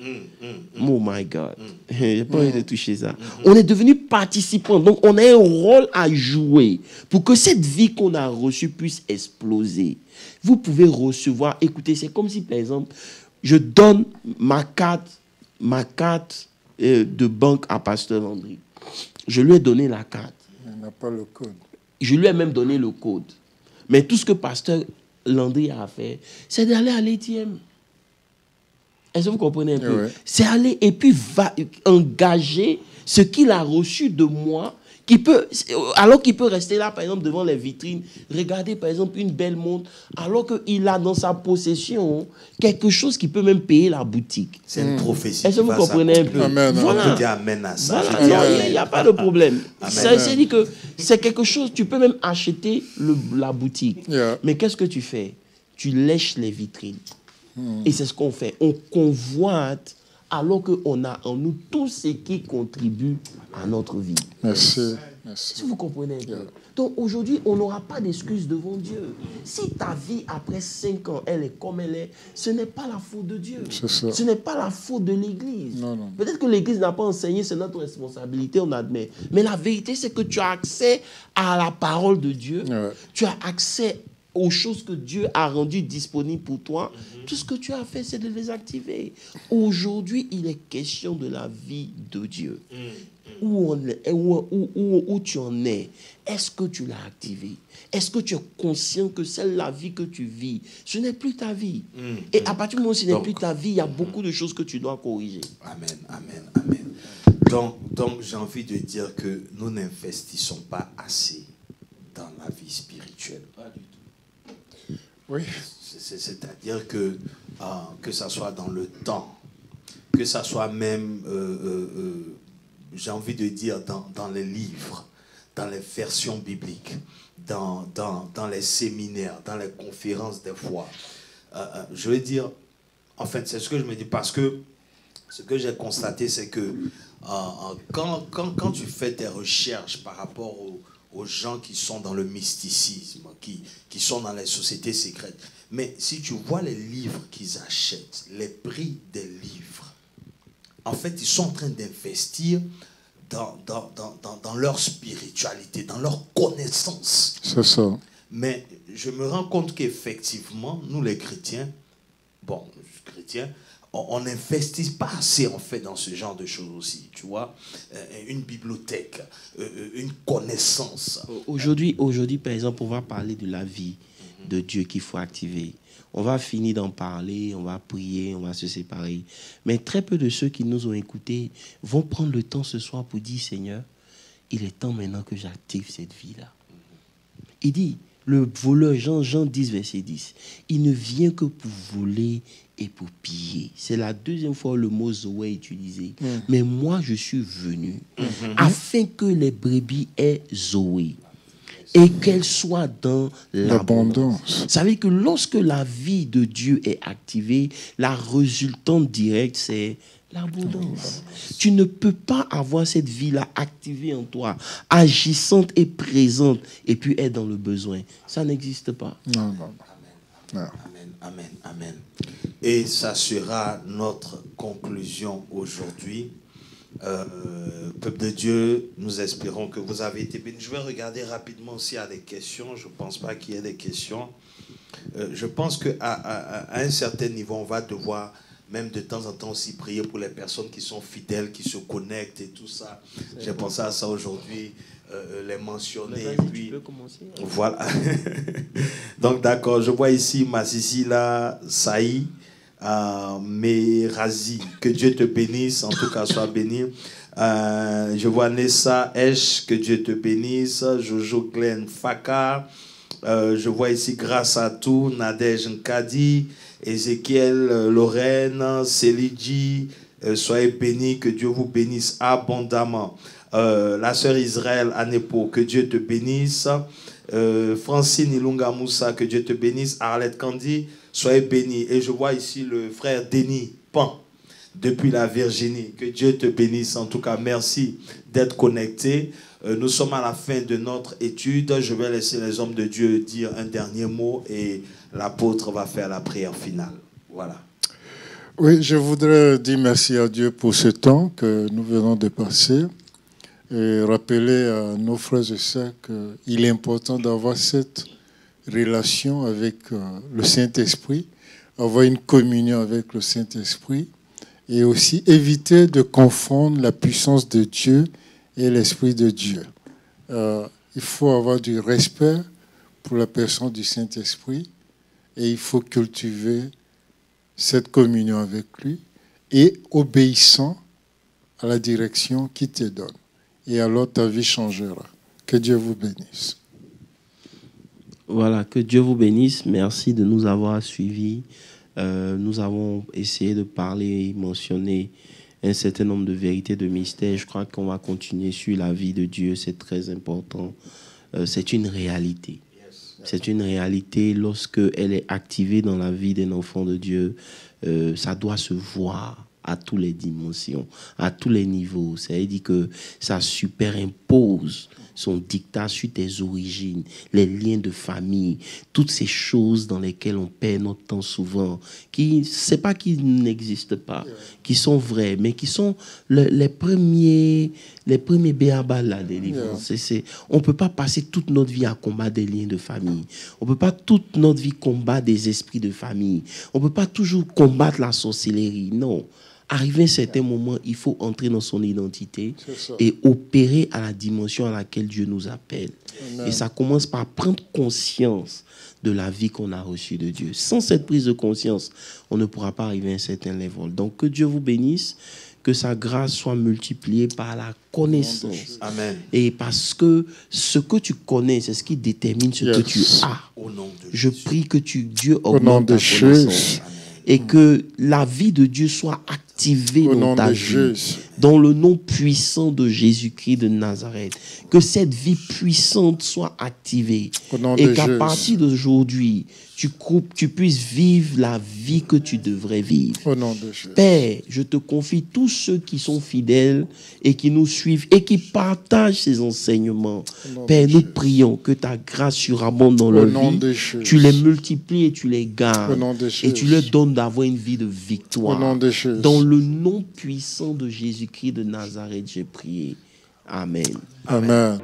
Speaker 2: Oh my God. J'ai pas envie de toucher ça. On est devenu participant. Donc, on a un rôle à jouer pour que cette vie qu'on a reçue puisse exploser. Vous pouvez recevoir. Écoutez, c'est comme si, par exemple, je donne ma carte de banque à Pasteur Landry. Je lui ai donné la carte.
Speaker 3: Il n'a pas le code.
Speaker 2: Je lui ai même donné le code. Mais tout ce que Pasteur Landry a fait, c'est d'aller à l'ATM. Est-ce que vous comprenez un peu?
Speaker 3: Ouais.
Speaker 2: C'est aller et puis va engager ce qu'il a reçu de moi, alors qu'il peut rester là, par exemple, devant les vitrines, regarder, par exemple, une belle montre, alors qu'il a dans sa possession quelque chose qui peut même payer la boutique.
Speaker 1: C'est une prophétie.
Speaker 2: Est-ce que vous comprenez un peu?
Speaker 3: Amen.
Speaker 2: Voilà.
Speaker 1: On peut dire amen à ça.
Speaker 2: Voilà.
Speaker 1: Je dis
Speaker 2: Non,
Speaker 1: amen.
Speaker 2: il n'y a pas de problème.
Speaker 1: Amen.
Speaker 2: C'est dit que c'est quelque chose, tu peux même acheter la boutique.
Speaker 3: Yeah.
Speaker 2: Mais qu'est-ce que tu fais? Tu lèches les vitrines. Et c'est ce qu'on fait. On convoite alors qu'on a en nous tout ce qui contribue à notre vie.
Speaker 3: Merci. Merci.
Speaker 2: Si vous comprenez un peu. Donc aujourd'hui, on n'aura pas d'excuses devant Dieu. Si ta vie, après 5 ans, elle est comme elle est, ce n'est pas la faute de Dieu.
Speaker 3: C'est ça.
Speaker 2: Ce n'est pas la faute de l'Église.
Speaker 3: Non, non.
Speaker 2: Peut-être que l'Église n'a pas enseigné, c'est notre responsabilité, on admet. Mais la vérité, c'est que tu as accès à la parole de Dieu.
Speaker 3: Ouais.
Speaker 2: Tu as accès aux choses que Dieu a rendues disponibles pour toi. Tout ce que tu as fait, c'est de les activer. Aujourd'hui, il est question de la vie de Dieu. Où tu en es? Est-ce que tu l'as activé? Est-ce que tu es conscient que c'est la vie que tu vis? Ce n'est plus ta vie. Et à partir du moment où ce n'est plus ta vie, il y a beaucoup de choses que tu dois corriger.
Speaker 1: Amen, amen, amen. Donc j'ai envie de dire que nous n'investissons pas assez dans la vie spirituelle. Pas du tout.
Speaker 3: Oui.
Speaker 1: C'est-à-dire que ça soit dans le temps, que ça soit même, j'ai envie de dire, dans les livres, dans les versions bibliques, dans les séminaires, dans les conférences des fois. Je veux dire, en fait, c'est ce que je me dis, parce que ce que j'ai constaté, c'est que quand tu fais tes recherches par rapport aux gens qui sont dans le mysticisme, qui sont dans les sociétés secrètes, mais si tu vois les livres qu'ils achètent, les prix des livres, en fait, ils sont en train d'investir dans leur spiritualité, dans leur connaissance.
Speaker 3: C'est ça.
Speaker 1: Mais je me rends compte qu'effectivement, nous les chrétiens, on n'investit pas assez en fait dans ce genre de choses aussi, tu vois. Une bibliothèque, une connaissance.
Speaker 2: Aujourd'hui, par exemple, on va parler de la vie de Dieu qu'il faut activer. On va finir d'en parler, on va prier, on va se séparer. Mais très peu de ceux qui nous ont écoutés vont prendre le temps ce soir pour dire, Seigneur, il est temps maintenant que j'active cette vie-là. Il dit, le voleur, Jean 10, verset 10, il ne vient que pour voler et pour piller. C'est la deuxième fois le mot Zoé est utilisé. Mais moi, je suis venu afin que les brebis aient Zoé et qu'elles soient dans l'abondance. Ça veut dire que lorsque la vie de Dieu est activée, la résultante directe, c'est l'abondance. Tu ne peux pas avoir cette vie-là activée en toi, agissante et présente, et puis être dans le besoin. Ça n'existe pas.
Speaker 3: Non, non, non.
Speaker 1: Amen, amen, amen. Et ça sera notre conclusion aujourd'hui. Peuple de Dieu, nous espérons que vous avez été bénis. Je vais regarder rapidement s'il y a des questions. Je ne pense pas qu'il y ait des questions. Je pense qu'à un certain niveau, on va devoir même de temps en temps aussi prier pour les personnes qui sont fidèles, qui se connectent et tout ça. J'ai pensé à ça aujourd'hui, les mentionner. Et puis,
Speaker 2: tu peux commencer.
Speaker 1: Voilà. Donc d'accord, je vois ici Massissi là, Saï, Merazi. Que Dieu te bénisse, en tout cas sois béni. Je vois Nessa Esh, que Dieu te bénisse. Jojo Glenn Faka. Je vois ici grâce à tout, Nadège Nkadi, Ézéchiel Lorraine, Célidji, soyez bénis, que Dieu vous bénisse abondamment. La sœur Israël Anepo, que Dieu te bénisse. Francine Ilunga Moussa, que Dieu te bénisse. Arlette Candy, soyez bénis. Et je vois ici le frère Denis Pan. depuis la Virginie. Que Dieu te bénisse. En tout cas, merci d'être connecté. Nous sommes à la fin de notre étude. Je vais laisser les hommes de Dieu dire un dernier mot et l'apôtre va faire la prière finale. Voilà.
Speaker 3: Oui, je voudrais dire merci à Dieu pour ce temps que nous venons de passer et rappeler à nos frères et sœurs qu'il est important d'avoir cette relation avec le Saint-Esprit, avoir une communion avec le Saint-Esprit et aussi éviter de confondre la puissance de Dieu et l'Esprit de Dieu. Il faut avoir du respect pour la personne du Saint-Esprit et il faut cultiver cette communion avec lui et obéissant à la direction qu'il te donne. Et alors ta vie changera. Que Dieu vous bénisse.
Speaker 2: Voilà, que Dieu vous bénisse. Merci de nous avoir suivis. Nous avons essayé de parler, mentionner un certain nombre de vérités, de mystères. Je crois qu'on va continuer sur la vie de Dieu. C'est très important. C'est une réalité. C'est une réalité. Lorsque elle est activée dans la vie d'un enfant de Dieu, ça doit se voir à toutes les dimensions, à tous les niveaux. C'est-à-dire que ça supérimpose son dictat sur tes origines, les liens de famille, toutes ces choses dans lesquelles on perd notre temps souvent, qui, c'est pas qu'ils n'existent pas, qui sont vraies, mais qui sont les premiers béabas de la délivrance. On peut pas passer toute notre vie à combattre des liens de famille. On peut pas toute notre vie combattre des esprits de famille. On peut pas toujours combattre la sorcellerie. Non. Arrivé à un certain moment, il faut entrer dans son identité et opérer à la dimension à laquelle Dieu nous appelle. Amen. Et ça commence par prendre conscience de la vie qu'on a reçue de Dieu. Sans cette prise de conscience, on ne pourra pas arriver à un certain level. Donc, que Dieu vous bénisse, que sa grâce soit multipliée par la connaissance.
Speaker 1: Amen.
Speaker 2: Et parce que ce que tu connais, c'est ce qui détermine ce que tu as.
Speaker 1: Au nom de
Speaker 2: Je
Speaker 1: Jésus.
Speaker 2: Prie que Dieu augmente ta connaissance. Et que la vie de Dieu soit activée dans ta vie, dans le nom puissant de Jésus-Christ de Nazareth. Que cette vie puissante soit activée et qu'à partir d'aujourd'hui, tu puisses vivre la vie que tu devrais vivre.
Speaker 3: Au nom de Jésus.
Speaker 2: Père, je te confie tous ceux qui sont fidèles et qui nous suivent et qui partagent ces enseignements. Père, nous prions que ta grâce surabonde dans leur vie. Tu les multiplies et tu les gardes. Et tu leur donnes d'avoir une vie de victoire. Dans le nom puissant de Jésus-Christ de Nazareth, j'ai prié. Amen.
Speaker 3: Amen.